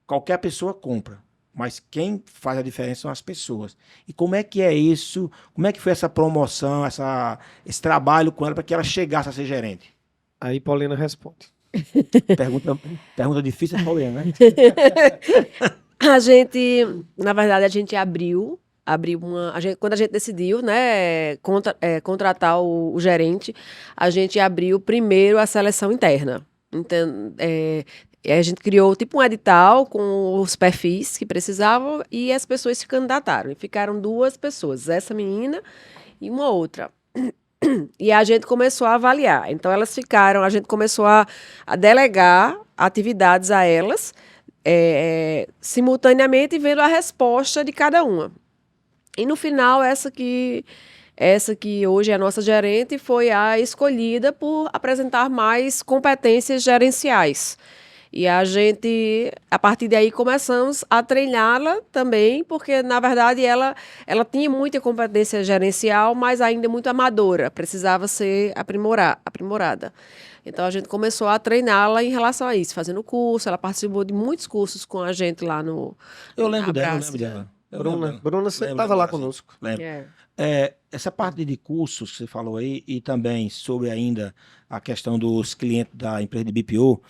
[SPEAKER 1] qualquer pessoa compra. Mas quem faz a diferença são as pessoas. E como é que é isso? Como é que foi essa promoção, esse trabalho com ela para que ela chegasse a ser gerente?
[SPEAKER 2] Aí Paulina responde.
[SPEAKER 1] Pergunta difícil, Paulina, né?
[SPEAKER 3] Na verdade, a gente abriu quando a gente decidiu, né, contratar o gerente, a gente abriu primeiro a seleção interna. Então, a gente criou tipo um edital com os perfis que precisavam e as pessoas se candidataram. E ficaram 2 pessoas, essa menina e uma outra. E a gente começou a avaliar. Então, elas ficaram, a gente começou a delegar atividades a elas, simultaneamente, vendo a resposta de cada uma. E no final, essa que hoje é a nossa gerente foi a escolhida por apresentar mais competências gerenciais. E a gente, a partir daí, começamos a treiná-la também, porque, na verdade, ela tinha muita competência gerencial, mas ainda muito amadora, precisava ser aprimorada. Então, a gente começou a treiná-la em relação a isso, fazendo curso, ela participou de muitos cursos com a gente lá no...
[SPEAKER 1] Eu lembro dela.
[SPEAKER 2] Bruna, você estava lá conosco.
[SPEAKER 1] Lembro. Essa parte de cursos que você falou aí, e também sobre ainda a questão dos clientes da empresa de BPO,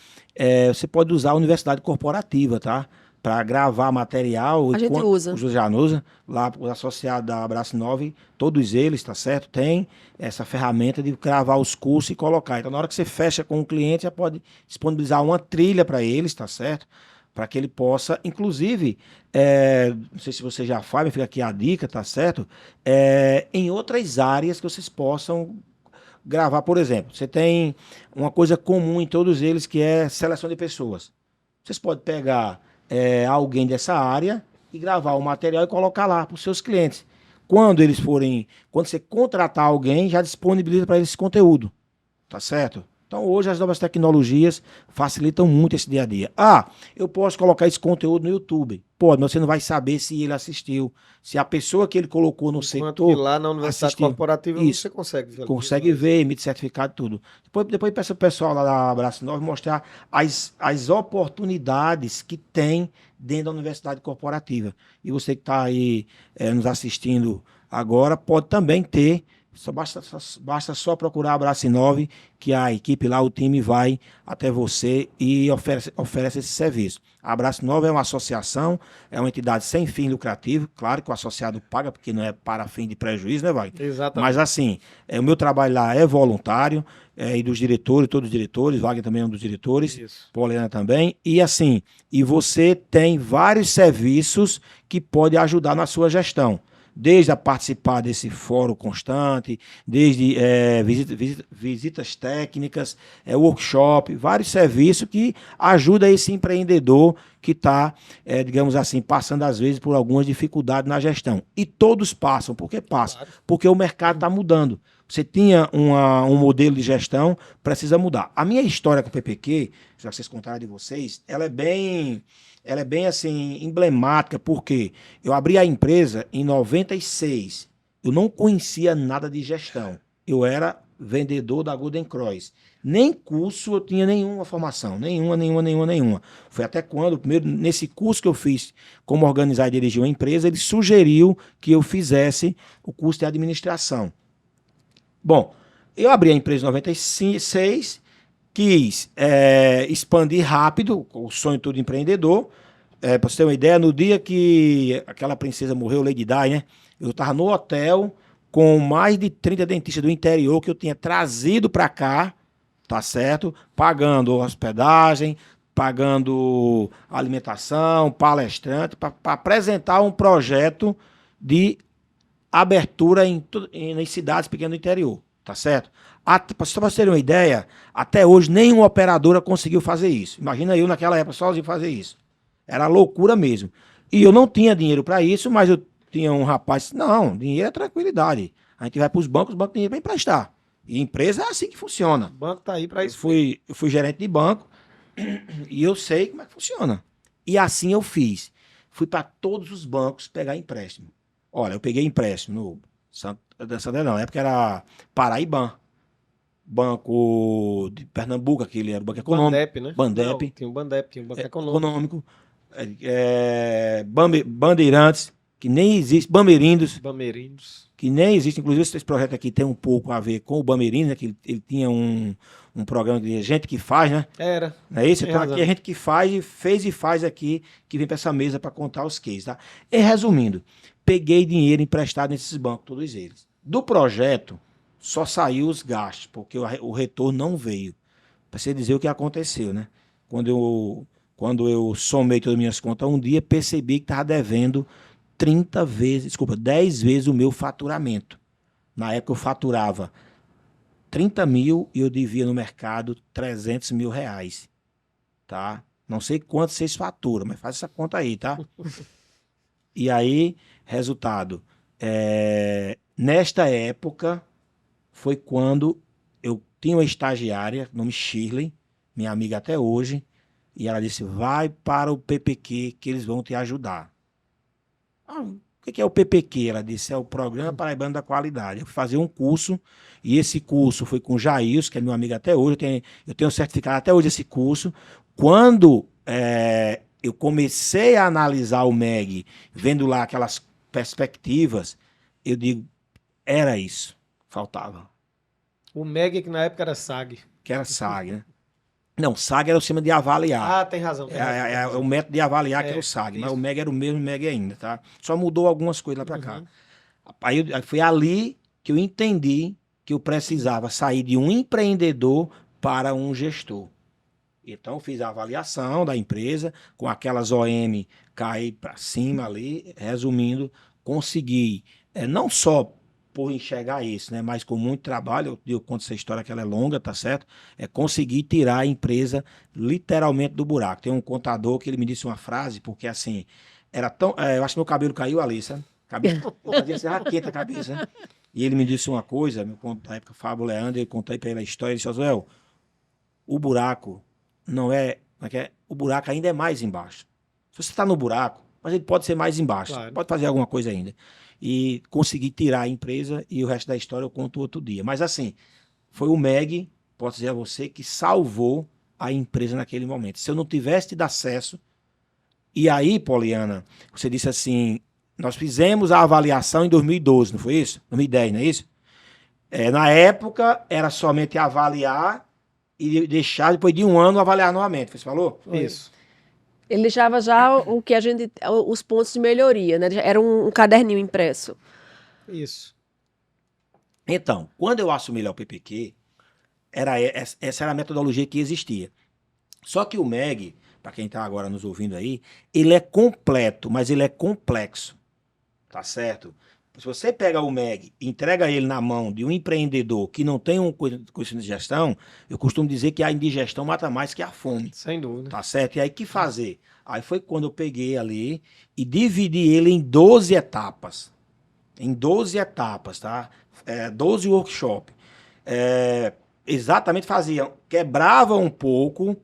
[SPEAKER 1] você pode usar a universidade corporativa, tá? para gravar material.
[SPEAKER 3] A gente usa.
[SPEAKER 1] O José Januza, lá os associados da Abraço 9, todos eles, tá certo? Tem essa ferramenta de gravar os cursos e colocar. Então, na hora que você fecha com o cliente, já pode disponibilizar uma trilha para eles, tá certo? Para que ele possa, inclusive, não sei se você já faz, mas fica aqui a dica, tá certo? Em outras áreas que vocês possam gravar, por exemplo, você tem uma coisa comum em todos eles que é seleção de pessoas. Vocês podem pegar alguém dessa área e gravar o material e colocar lá para os seus clientes. Quando você contratar alguém, já disponibiliza para eles esse conteúdo, tá certo? Então hoje as novas tecnologias facilitam muito esse dia a dia. Eu posso colocar esse conteúdo no YouTube. Pode, mas você não vai saber se ele assistiu, se a pessoa que ele colocou no
[SPEAKER 2] Enquanto
[SPEAKER 1] setor
[SPEAKER 2] que lá na Universidade
[SPEAKER 1] assistiu.
[SPEAKER 2] Corporativa
[SPEAKER 1] Isso.
[SPEAKER 2] você consegue ver.
[SPEAKER 1] Consegue ver, emite certificado, tudo. Depois peça o pessoal lá da Abraço 9 mostrar as oportunidades que tem dentro da Universidade Corporativa. E você que está aí nos assistindo agora, pode também ter. Basta só procurar a Abraço 9, que a equipe lá, o time vai até você e oferece esse serviço. A Abraço 9 é uma associação, é uma entidade sem fim lucrativo. Claro que o associado paga, porque não é para fim de prejuízo, né, Wagner?
[SPEAKER 2] Exatamente.
[SPEAKER 1] Mas assim, o meu trabalho lá é voluntário, e dos diretores, todos os diretores, Wagner também é um dos diretores,
[SPEAKER 2] Isso.
[SPEAKER 1] Poliana também, e assim, e você tem vários serviços que podem ajudar na sua gestão. Desde a participar desse fórum constante, desde visitas técnicas, workshop, vários serviços que ajudam esse empreendedor que está, digamos assim, passando às vezes por algumas dificuldades na gestão. E todos passam. Por que passam? Claro. Porque o mercado está mudando. Você tinha um modelo de gestão, precisa mudar. A minha história com o PPQ, já que vocês contaram de vocês, ela é bem assim, emblemática, porque eu abri a empresa em 96. Eu não conhecia nada de gestão. Eu era vendedor da Golden Cross. Nem curso eu tinha nenhuma formação. Nenhuma. Foi até quando, primeiro, nesse curso que eu fiz, como organizar e dirigir uma empresa, ele sugeriu que eu fizesse o curso de administração. Bom, eu abri a empresa em 96, quis expandir rápido, o sonho todo empreendedor. Para você ter uma ideia, no dia que aquela princesa morreu, Lady Di, né? Eu estava no hotel com mais de 30 dentistas do interior que eu tinha trazido para cá, tá certo? Pagando hospedagem, pagando alimentação, palestrante, para apresentar um projeto de abertura em cidades pequenas do interior, tá certo? Para vocês terem uma ideia, até hoje nenhuma operadora conseguiu fazer isso. Imagina eu naquela época sozinho fazer isso. Era loucura mesmo. E eu não tinha dinheiro para isso, mas eu tinha um rapaz, não, dinheiro é tranquilidade. A gente vai para os bancos têm dinheiro para emprestar. E empresa é assim que funciona.
[SPEAKER 2] O banco tá aí para isso.
[SPEAKER 1] Eu fui gerente de banco e eu sei como é que funciona. E assim eu fiz. Fui para todos os bancos pegar empréstimo. Olha, eu peguei empréstimo na época era Paraiban, Banco de Pernambuco, aquele era o Banco Econômico.
[SPEAKER 2] Bandep, né?
[SPEAKER 1] Bandep.
[SPEAKER 2] Não, tinha o Bandep, tinha o Banco Econômico.
[SPEAKER 1] Bandeirantes, que nem existe, Bamerindos, que nem existe. Inclusive, esse projeto aqui tem um pouco a ver com o Bamerindos, né? Que ele tinha um programa de gente que faz, né?
[SPEAKER 2] Era.
[SPEAKER 1] Não é isso? Então aqui a gente que fez e faz aqui, que vem para essa mesa para contar os cases, tá? E resumindo, peguei dinheiro emprestado nesses bancos, todos eles. Do projeto, só saiu os gastos, porque o retorno não veio. Para você dizer o que aconteceu, né? Quando eu somei todas as minhas contas, um dia percebi que estava devendo 10 vezes o meu faturamento. Na época eu faturava 30 mil e eu devia no mercado 300 mil reais. Tá? Não sei quanto vocês faturam, mas faz essa conta aí, tá? E aí, resultado. Nesta época, foi quando eu tinha uma estagiária, nome Shirley, minha amiga até hoje, e ela disse, vai para o PPQ que eles vão te ajudar. O que é o PPQ? Ela disse, é o Programa Paraibano da Qualidade. Eu fui fazer um curso, e esse curso foi com o Jails, que é meu amigo até hoje, eu tenho certificado até hoje esse curso. Quando eu comecei a analisar o MEG, vendo lá aquelas perspectivas, eu digo, era isso, faltava.
[SPEAKER 2] O MEG que na época era SAG.
[SPEAKER 1] Que era SAG, né? Não, SAG era o sistema de avaliar.
[SPEAKER 2] Ah, tem razão. Tem razão, tem
[SPEAKER 1] É
[SPEAKER 2] razão.
[SPEAKER 1] o método de avaliar que é o SAG, mas
[SPEAKER 2] isso.
[SPEAKER 1] o MEG era o mesmo MEG ainda, tá? Só mudou algumas coisas lá pra cá. Aí foi ali que eu entendi que eu precisava sair de um empreendedor para um gestor. Então, fiz a avaliação da empresa, com aquelas OM cair para cima ali, resumindo, consegui, não só por enxergar isso, né, mas com muito trabalho, eu conto essa história que ela é longa, tá certo? Conseguir tirar a empresa literalmente do buraco. Tem um contador que ele me disse uma frase, porque assim, era tão, eu acho que meu cabelo caiu ali, sabe? Eu fazia assim, raqueta a cabeça, né? E ele me disse uma coisa, na época, Fábio Leandro, eu contei para ele a história, ele disse, Oswell, o buraco não é, o buraco ainda é mais embaixo. Se você está no buraco, mas ele pode ser mais embaixo,
[SPEAKER 2] Claro.
[SPEAKER 1] pode fazer alguma coisa ainda. E conseguir tirar a empresa e o resto da história eu conto outro dia. Mas assim, foi o MEG, posso dizer a você, que salvou a empresa naquele momento. Se eu não tivesse tido acesso, e aí, Poliana, você disse assim, nós fizemos a avaliação em 2012, não foi isso? 2010, não é isso? Na época, era somente avaliar e deixar, depois de um ano, avaliar novamente. Você falou?
[SPEAKER 2] Isso.
[SPEAKER 3] Ele deixava já o que a gente, os pontos de melhoria, né? Era um caderninho impresso.
[SPEAKER 2] Isso.
[SPEAKER 1] Então, quando eu assumi o PPQ, essa era a metodologia que existia. Só que o MEG, para quem está agora nos ouvindo aí, ele é completo, mas ele é complexo. Tá certo? Se você pega o MEG e entrega ele na mão de um empreendedor que não tem um conhecimento de gestão, eu costumo dizer que a indigestão mata mais que a fome.
[SPEAKER 2] Sem dúvida.
[SPEAKER 1] Tá certo? E aí, o que fazer? Aí foi quando eu peguei ali e dividi ele em 12 etapas. Em 12 etapas, tá? 12 workshops. Exatamente faziam. Quebrava um pouco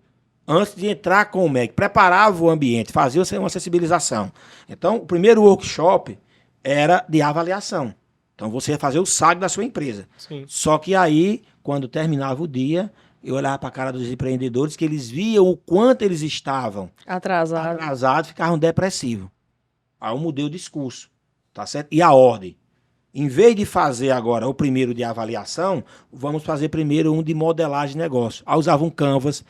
[SPEAKER 1] antes de entrar com o MEG. Preparava o ambiente, fazia uma sensibilização. Então, o primeiro workshop era de avaliação. Então, você ia fazer o SAG da sua empresa.
[SPEAKER 2] Sim.
[SPEAKER 1] Só que aí, quando terminava o dia, eu olhava para a cara dos empreendedores, que eles viam o quanto eles estavam atrasados, ficavam depressivos. Aí eu mudei o discurso, tá certo? E a ordem. Em vez de fazer agora o primeiro de avaliação, vamos fazer primeiro um de modelagem de negócio. Aí usava um Canvas.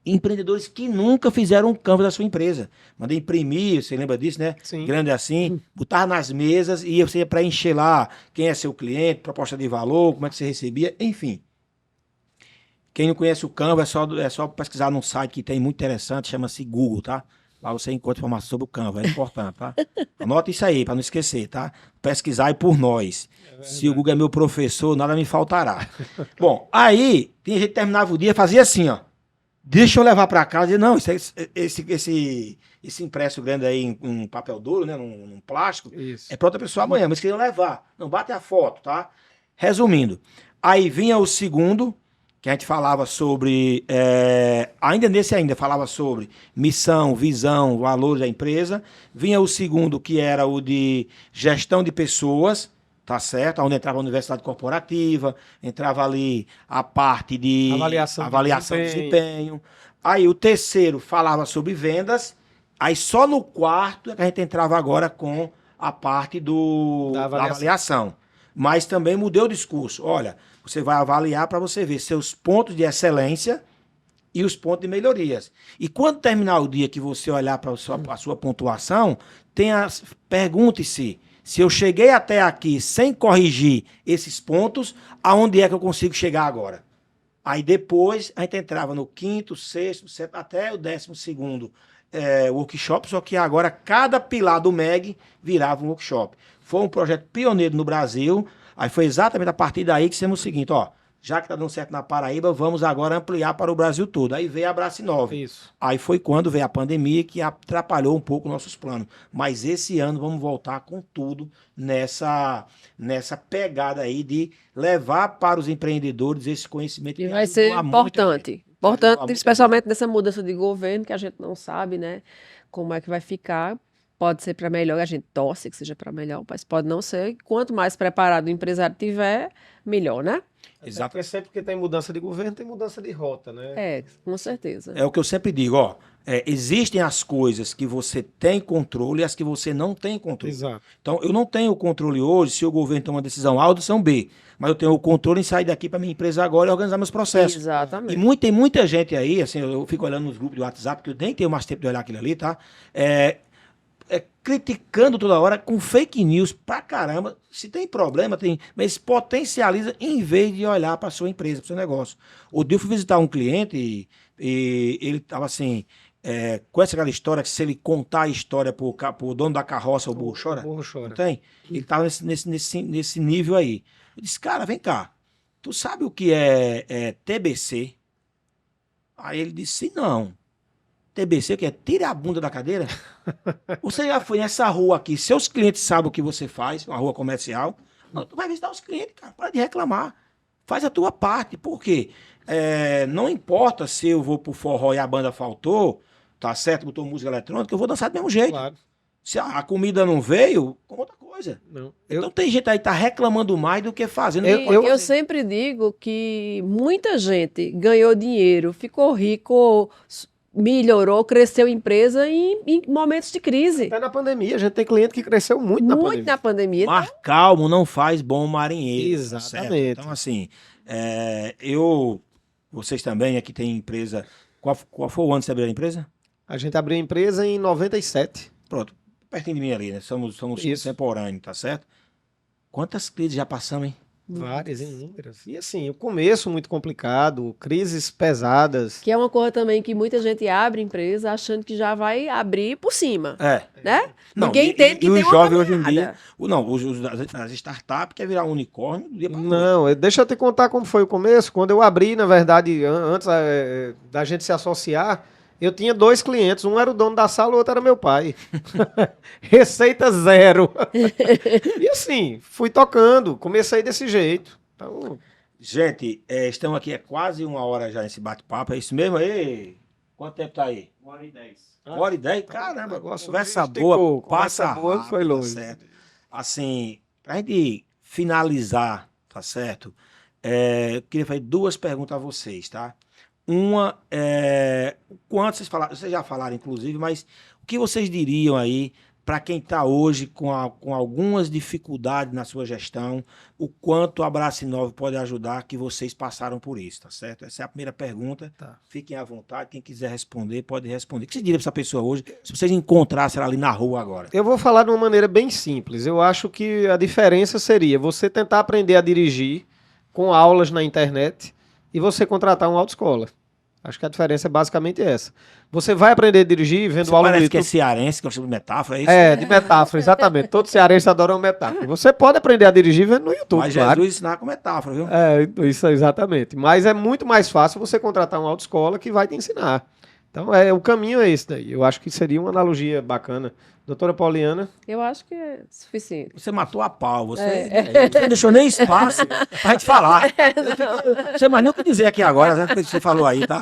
[SPEAKER 1] Empreendedores que nunca fizeram um Canvas da sua empresa. Mandei imprimir, você lembra disso, né?
[SPEAKER 2] Sim.
[SPEAKER 1] Grande assim, botar nas mesas e você ia preencher lá quem é seu cliente, proposta de valor, como é que você recebia, enfim. Quem não conhece o Canvas é só pesquisar num site que tem muito interessante, chama-se Google, tá? Lá você encontra informação sobre o Canva, é importante, tá? Anota isso aí, para não esquecer, tá? Pesquisar por nós. Se o Google é meu professor, nada me faltará. Bom, aí, tem gente que terminava o dia, fazia assim, ó. Deixa eu levar para casa. E não, esse impresso grande aí em papel duro, né? Num plástico,
[SPEAKER 2] Isso.
[SPEAKER 1] é para outra pessoa amanhã, mas queriam levar. Não, bate a foto, tá? Resumindo, aí vinha o segundo, que a gente falava sobre, ainda falava sobre missão, visão, valores da empresa. Vinha o segundo, que era o de gestão de pessoas, tá certo? Onde entrava a universidade corporativa, entrava ali a parte de avaliação de desempenho. Aí o terceiro falava sobre vendas. Aí só no quarto é que a gente entrava agora com a parte da avaliação. Mas também mudei o discurso. Olha, você vai avaliar para você ver seus pontos de excelência e os pontos de melhorias. E quando terminar o dia que você olhar para a sua pontuação, pergunte-se: se eu cheguei até aqui sem corrigir esses pontos, aonde é que eu consigo chegar agora? Aí depois a gente entrava no quinto, sexto, sétimo, até o 12º workshop, só que agora cada pilar do MEG virava um workshop. Foi um projeto pioneiro no Brasil, aí foi exatamente a partir daí que fizemos o seguinte, ó, já que está dando certo na Paraíba, vamos agora ampliar para o Brasil todo. Aí veio a Abrace 9.
[SPEAKER 2] Isso.
[SPEAKER 1] Aí foi quando veio a pandemia que atrapalhou um pouco nossos planos. Mas esse ano vamos voltar com tudo nessa pegada aí de levar para os empreendedores esse conhecimento.
[SPEAKER 3] E vai ser importante. Importante, especialmente nessa mudança de governo, que a gente não sabe, né, como é que vai ficar. Pode ser para melhor, a gente torce que seja para melhor, mas pode não ser. Quanto mais preparado o empresário tiver, melhor, né?
[SPEAKER 2] Exato. Porque sempre que tem mudança de governo, tem mudança de rota, né?
[SPEAKER 3] É, com certeza.
[SPEAKER 1] É o que eu sempre digo, ó. Existem as coisas que você tem controle e as que você não tem controle.
[SPEAKER 2] Exato.
[SPEAKER 1] Então, eu não tenho controle hoje se o governo toma uma decisão A ou decisão B, mas eu tenho o controle em sair daqui para minha empresa agora e organizar meus processos.
[SPEAKER 3] Exatamente.
[SPEAKER 1] Tem muita gente aí, assim, eu fico olhando nos grupos de WhatsApp, que eu nem tenho mais tempo de olhar aquilo ali, tá? Criticando toda hora com fake news pra caramba. Se tem problema, mas potencializa em vez de olhar para sua empresa, para seu negócio. O dia eu fui visitar um cliente e ele tava assim, conhece aquela história que se ele contar a história pro dono da carroça, o burro chora?
[SPEAKER 2] O burro chora.
[SPEAKER 1] Não tem? Ele tava nesse nível aí. Eu disse, cara, vem cá, tu sabe o que é TBC? Aí ele disse, não. TBC, o que é? Tira a bunda da cadeira. Você já foi nessa rua aqui, seus clientes sabem o que você faz, uma rua comercial. Não, tu vai visitar os clientes, cara, para de reclamar. Faz a tua parte. Por quê? Não importa se eu vou pro forró e a banda faltou, tá certo, botou música eletrônica, eu vou dançar do mesmo jeito.
[SPEAKER 2] Claro.
[SPEAKER 1] Se a comida não veio, com outra coisa.
[SPEAKER 2] Não.
[SPEAKER 1] Então tem gente aí que tá reclamando mais do que fazendo.
[SPEAKER 3] Eu sempre digo que muita gente ganhou dinheiro, ficou rico, melhorou, cresceu a empresa em momentos de crise.
[SPEAKER 2] Até na pandemia, a gente tem cliente que cresceu muito na pandemia.
[SPEAKER 3] Muito na pandemia.
[SPEAKER 1] Mar calmo não faz bom marinheiro.
[SPEAKER 2] Exatamente.
[SPEAKER 1] Certo? Então, assim, vocês também aqui têm empresa. Qual foi o ano que você abriu a empresa?
[SPEAKER 2] A gente abriu a empresa em 97.
[SPEAKER 1] Pronto, pertinho de mim ali, né? Somos
[SPEAKER 2] Isso.
[SPEAKER 1] contemporâneos, tá certo? Quantas crises já passamos, hein?
[SPEAKER 2] Várias, inúmeras. E assim, o começo muito complicado, crises pesadas.
[SPEAKER 3] Que é uma coisa também que muita gente abre empresa achando que já vai abrir por cima, né?
[SPEAKER 1] Não,
[SPEAKER 3] Ninguém entende que
[SPEAKER 1] e
[SPEAKER 3] tem
[SPEAKER 1] os
[SPEAKER 3] uma
[SPEAKER 1] jovens hoje em
[SPEAKER 3] caminhada.
[SPEAKER 1] dia, as startups querem virar unicórnio do dia pra noite.
[SPEAKER 2] Não, deixa eu te contar como foi o começo. Quando eu abri, na verdade, antes da gente se associar, eu tinha 2 clientes. Um era o dono da sala, o outro era meu pai. Receita 0. E assim, fui tocando, comecei desse jeito. Então,
[SPEAKER 1] Gente, estamos aqui quase 1 hora já nesse bate-papo, é isso mesmo? Ei, quanto tempo tá aí?
[SPEAKER 4] 1h10.
[SPEAKER 1] 1h10? Caramba,
[SPEAKER 2] negócio
[SPEAKER 1] conversa
[SPEAKER 2] esticou,
[SPEAKER 1] boa,
[SPEAKER 2] conversa
[SPEAKER 1] passa
[SPEAKER 2] boa,
[SPEAKER 1] rápido,
[SPEAKER 2] foi
[SPEAKER 1] tá
[SPEAKER 2] longe.
[SPEAKER 1] certo? Assim, pra gente finalizar, tá certo? Eu queria fazer 2 perguntas a vocês, tá? Uma, quanto vocês já falaram, inclusive, mas o que vocês diriam aí para quem está hoje com algumas dificuldades na sua gestão, o quanto a Brasinov pode ajudar, que vocês passaram por isso, tá certo? Essa é a primeira pergunta.
[SPEAKER 2] Tá.
[SPEAKER 1] Fiquem à vontade, quem quiser responder, pode responder. O que você diria para essa pessoa hoje, se vocês encontrassem ela ali na rua agora?
[SPEAKER 2] eu vou falar de uma maneira bem simples. Eu acho que a diferença seria você tentar aprender a dirigir com aulas na internet e você contratar uma autoescola. Acho que a diferença é basicamente essa. Você vai aprender a dirigir vendo
[SPEAKER 1] Você
[SPEAKER 2] aula no
[SPEAKER 1] parece que é
[SPEAKER 2] YouTube.
[SPEAKER 1] cearense, que eu chamo de metáfora, é isso?
[SPEAKER 2] De metáfora, exatamente. Todos cearenses adoram metáfora. Você pode aprender a dirigir vendo no YouTube,
[SPEAKER 1] Mas
[SPEAKER 2] claro.
[SPEAKER 1] Jesus ensinava com metáfora, viu?
[SPEAKER 2] Isso, exatamente. Mas é muito mais fácil você contratar uma autoescola que vai te ensinar. Então, o caminho é esse daí. Eu acho que seria uma analogia bacana. Doutora Pauliana?
[SPEAKER 3] Eu acho que é suficiente.
[SPEAKER 1] Você matou a pau, você não deixou nem espaço pra gente falar. Você mais nem o que dizer aqui agora, né? Que você falou aí, tá?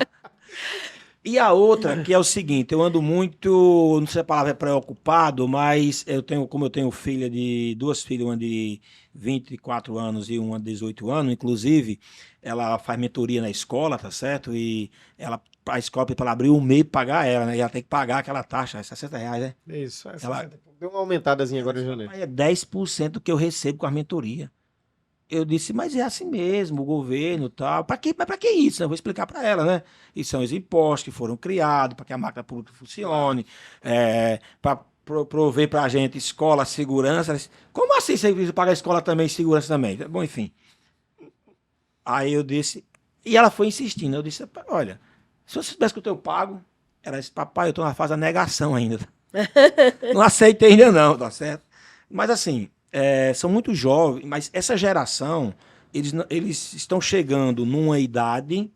[SPEAKER 1] E a outra, que é o seguinte, eu ando muito, não sei se a palavra é preocupado, mas como eu tenho 2 filhas, uma de 24 anos e uma de 18 anos, inclusive, ela faz mentoria na escola, tá certo? E a escola, para ela abrir um mês, pagar ela, né? E ela tem que pagar aquela taxa, R$60, né?
[SPEAKER 2] Isso.
[SPEAKER 1] Ela-
[SPEAKER 2] Deu uma aumentadazinha agora em janeiro.
[SPEAKER 1] Mas é 10% do que eu recebo com a mentoria. Eu disse, mas é assim mesmo, o governo e tal. Para que isso? Eu vou explicar para ela, né? E são os impostos que foram criados para que a máquina pública funcione, para prover para a gente escola, segurança. Ela disse, como assim você precisa pagar a escola também, segurança também? Bom, enfim. Aí eu disse, e ela foi insistindo. Eu disse, olha, se eu soubesse que eu pago, ela disse, papai, eu estou na fase da negação ainda. Não aceitei ainda não, tá certo? Mas assim, são muito jovens, mas essa geração, eles estão chegando numa idade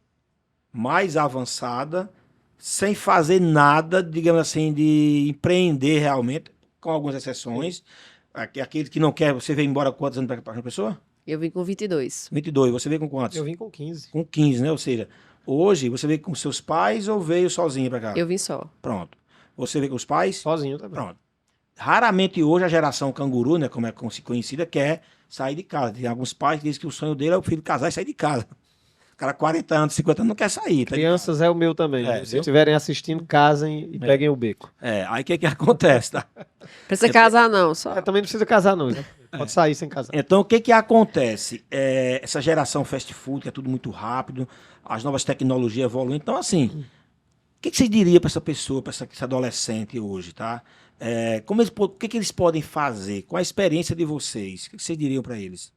[SPEAKER 1] mais avançada, sem fazer nada, digamos assim, de empreender realmente, com algumas exceções. Aquele que não quer, você veio embora com quantos anos para a pessoa?
[SPEAKER 3] Eu vim com 22.
[SPEAKER 1] 22, você veio com quantos?
[SPEAKER 2] Eu vim com 15.
[SPEAKER 1] Com 15, né? Ou seja, hoje você veio com seus pais ou veio sozinho para cá?
[SPEAKER 3] Eu vim só.
[SPEAKER 1] Pronto. Você veio com os pais?
[SPEAKER 2] Sozinho também.
[SPEAKER 1] Pronto. raramente hoje a geração canguru, né, como é conhecida, quer sair de casa. Tem alguns pais que dizem que o sonho dele é o filho casar e sair de casa. O cara 40 anos, 50 anos não quer sair. Tá.
[SPEAKER 2] Crianças é o meu também. Se
[SPEAKER 1] viu?
[SPEAKER 2] estiverem assistindo, casem e peguem o beco.
[SPEAKER 1] Aí o que acontece, tá?
[SPEAKER 3] Precisa casar, não. Só.
[SPEAKER 2] Também não precisa casar, não. Pode sair sem casar.
[SPEAKER 1] Então, o que acontece? Essa geração fast food, que é tudo muito rápido, as novas tecnologias evoluem. Então, assim, o que você diria para essa pessoa, para esse adolescente hoje, tá? O que eles podem fazer? Qual a experiência de vocês? O que vocês diriam para eles?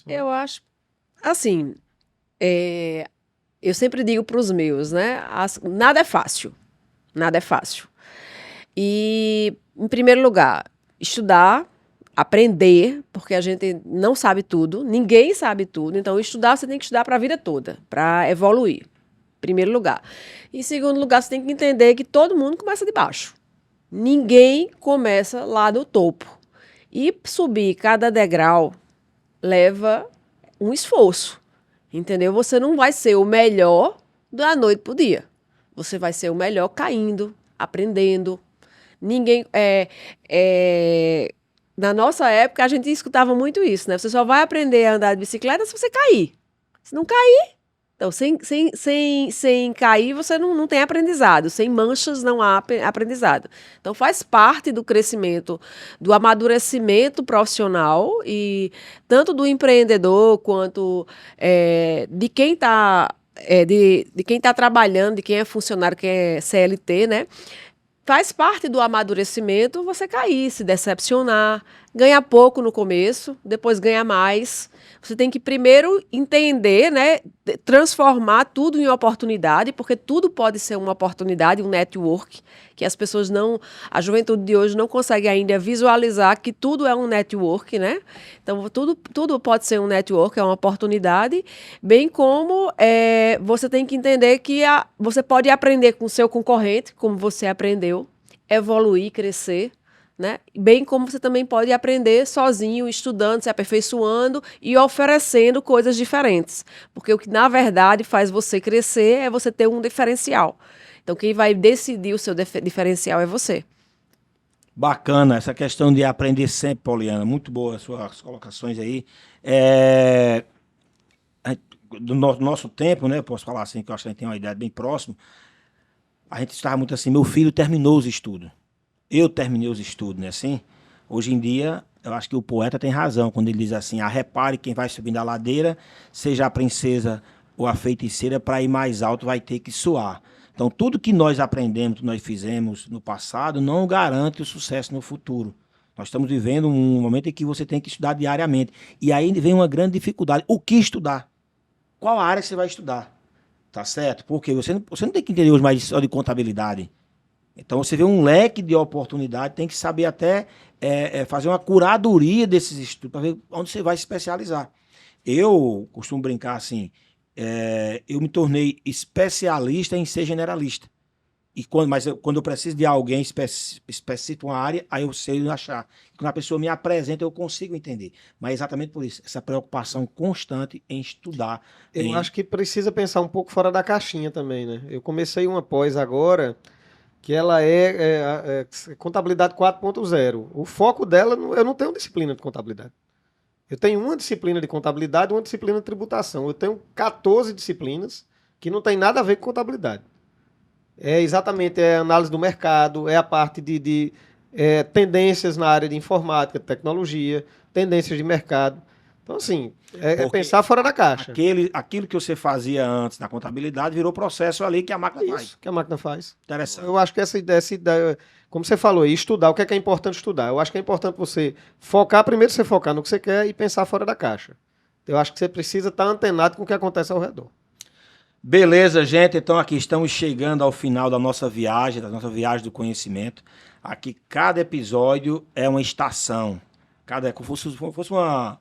[SPEAKER 3] Eu acho, assim, eu sempre digo para os meus, né? Nada é fácil. Nada é fácil. E, em primeiro lugar, estudar, aprender, porque a gente não sabe tudo, ninguém sabe tudo. Então, estudar, você tem que estudar para a vida toda, para evoluir. Primeiro lugar. Em segundo lugar, você tem que entender que todo mundo começa de baixo. Ninguém começa lá do topo. E subir cada degrau leva um esforço, entendeu? Você não vai ser o melhor da noite pro dia. Você vai ser o melhor caindo, aprendendo. Ninguém... Na nossa época, a gente escutava muito isso, né? Você só vai aprender a andar de bicicleta se você cair. Se não cair... Então, sem cair, você não tem aprendizado. Sem manchas, não há aprendizado. Então, faz parte do crescimento, do amadurecimento profissional, e tanto do empreendedor quanto de quem está de quem tá trabalhando, de quem é funcionário, quem é CLT, né? Faz parte do amadurecimento você cair, se decepcionar, ganhar pouco no começo, depois ganhar mais. Você tem que primeiro entender, né, transformar tudo em oportunidade, porque tudo pode ser uma oportunidade, um network, que as pessoas a juventude de hoje não consegue ainda visualizar que tudo é um network, né? Então, tudo pode ser um network, é uma oportunidade, bem como você tem que entender que você pode aprender com o seu concorrente, como você aprendeu, evoluir, crescer, né? Bem como você também pode aprender sozinho, estudando, se aperfeiçoando e oferecendo coisas diferentes. Porque o que, na verdade, faz você crescer é você ter um diferencial. Então, quem vai decidir o seu diferencial é você.
[SPEAKER 1] Bacana, essa questão de aprender sempre, Poliana. Muito boa as suas colocações aí. Do nosso tempo, né? Posso falar assim, que eu acho que a gente tem uma idade bem próxima. A gente estava muito assim, meu filho terminou os estudos. Eu terminei os estudos, né? Assim, hoje em dia, eu acho que o poeta tem razão quando ele diz assim: repare quem vai subindo a ladeira, seja a princesa ou a feiticeira, para ir mais alto vai ter que suar. Então, tudo que nós aprendemos, que nós fizemos no passado, não garante o sucesso no futuro. Nós estamos vivendo um momento em que você tem que estudar diariamente. E aí vem uma grande dificuldade. O que estudar? Qual a área que você vai estudar? Tá certo? Porque você não tem que entender hoje mais só de contabilidade. Então, você vê um leque de oportunidade, tem que saber até fazer uma curadoria desses estudos, para ver onde você vai se especializar. Eu costumo brincar assim, eu me tornei especialista em ser generalista. Mas quando eu preciso de alguém específico uma área, aí eu sei achar. Quando a pessoa me apresenta, eu consigo entender. Mas é exatamente por isso, essa preocupação constante em estudar.
[SPEAKER 2] Eu acho que precisa pensar um pouco fora da caixinha também, né? Eu comecei uma pós agora, que ela é contabilidade 4.0. O foco dela, eu não tenho disciplina de contabilidade. Eu tenho uma disciplina de contabilidade e uma disciplina de tributação. Eu tenho 14 disciplinas que não tem nada a ver com contabilidade. Exatamente análise do mercado, a parte de tendências na área de informática, tecnologia, tendências de mercado. Então, assim, pensar fora da caixa.
[SPEAKER 1] Aquilo que você fazia antes na contabilidade virou processo ali que a máquina faz.
[SPEAKER 2] Que a máquina faz.
[SPEAKER 1] Interessante.
[SPEAKER 2] Eu acho que essa ideia, como você falou, estudar, o que é importante estudar? Eu acho que é importante você primeiro você focar no que você quer e pensar fora da caixa. Eu acho que você precisa estar antenado com o que acontece ao redor.
[SPEAKER 1] Beleza, gente. Então aqui estamos chegando ao final da nossa viagem do conhecimento. Aqui cada episódio é uma estação. Como se fosse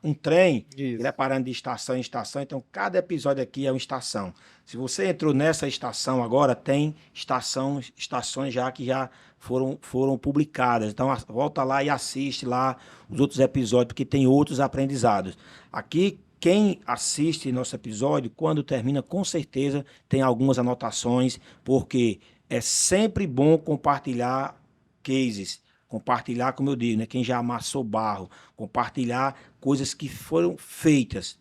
[SPEAKER 1] um trem, ele é parando de estação em estação, então cada episódio aqui é uma estação. Se você entrou nessa estação agora, tem estações já que já foram publicadas. Então volta lá e assiste lá os outros episódios, porque tem outros aprendizados. Aqui, quem assiste nosso episódio, quando termina, com certeza tem algumas anotações, porque é sempre bom compartilhar cases, compartilhar, como eu digo, né, quem já amassou barro, compartilhar coisas que foram feitas.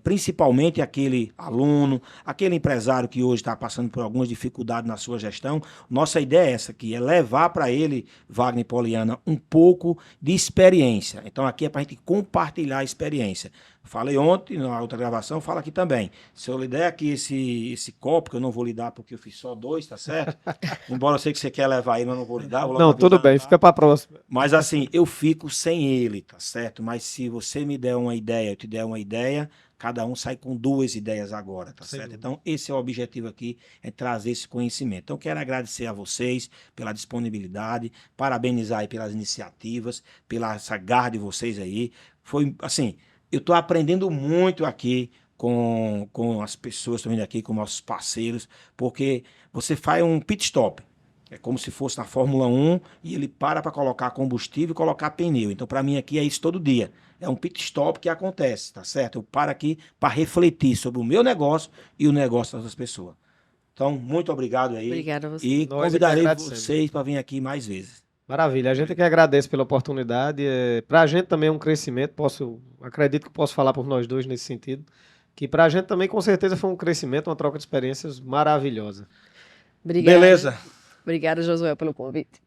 [SPEAKER 1] Principalmente aquele aluno, aquele empresário que hoje está passando por algumas dificuldades na sua gestão. Nossa ideia é essa aqui, é levar para ele, Wagner e Poliana, um pouco de experiência. Então aqui é para a gente compartilhar a experiência. Falei ontem, na outra gravação, falo aqui também. Se eu lhe der aqui esse copo, que eu não vou lhe dar porque eu fiz só 2, tá certo? Embora eu sei que você quer levar ele, mas eu não vou lhe dar.
[SPEAKER 2] Não, tudo bem, fica para a próxima.
[SPEAKER 1] Mas assim, eu fico sem ele, tá certo? Mas se você me der uma ideia, eu te der uma ideia, cada um sai com 2 ideias agora, tá certo? Então, esse é o objetivo aqui, é trazer esse conhecimento. Então, quero agradecer a vocês pela disponibilidade, parabenizar aí pelas iniciativas, pela essa garra de vocês aí. Foi, assim, eu estou aprendendo muito aqui com as pessoas que estão vindo aqui, com nossos parceiros, porque você faz um pit stop. É como se fosse na Fórmula 1 e ele para colocar combustível e colocar pneu. Então, para mim aqui é isso todo dia. É um pit stop que acontece, tá certo? Eu paro aqui para refletir sobre o meu negócio e o negócio das outras pessoas. Então, muito obrigado aí.
[SPEAKER 3] Obrigada a você.
[SPEAKER 1] E
[SPEAKER 2] Nós
[SPEAKER 1] convidarei
[SPEAKER 2] agradecemos.
[SPEAKER 1] vocês para vir aqui mais vezes.
[SPEAKER 2] Maravilha, a gente que agradece pela oportunidade. Para a gente também é um crescimento, acredito que posso falar por nós dois nesse sentido, que para a gente também com certeza foi um crescimento, uma troca de experiências maravilhosa.
[SPEAKER 3] Obrigada.
[SPEAKER 1] Beleza.
[SPEAKER 3] Obrigada, Josué, pelo convite.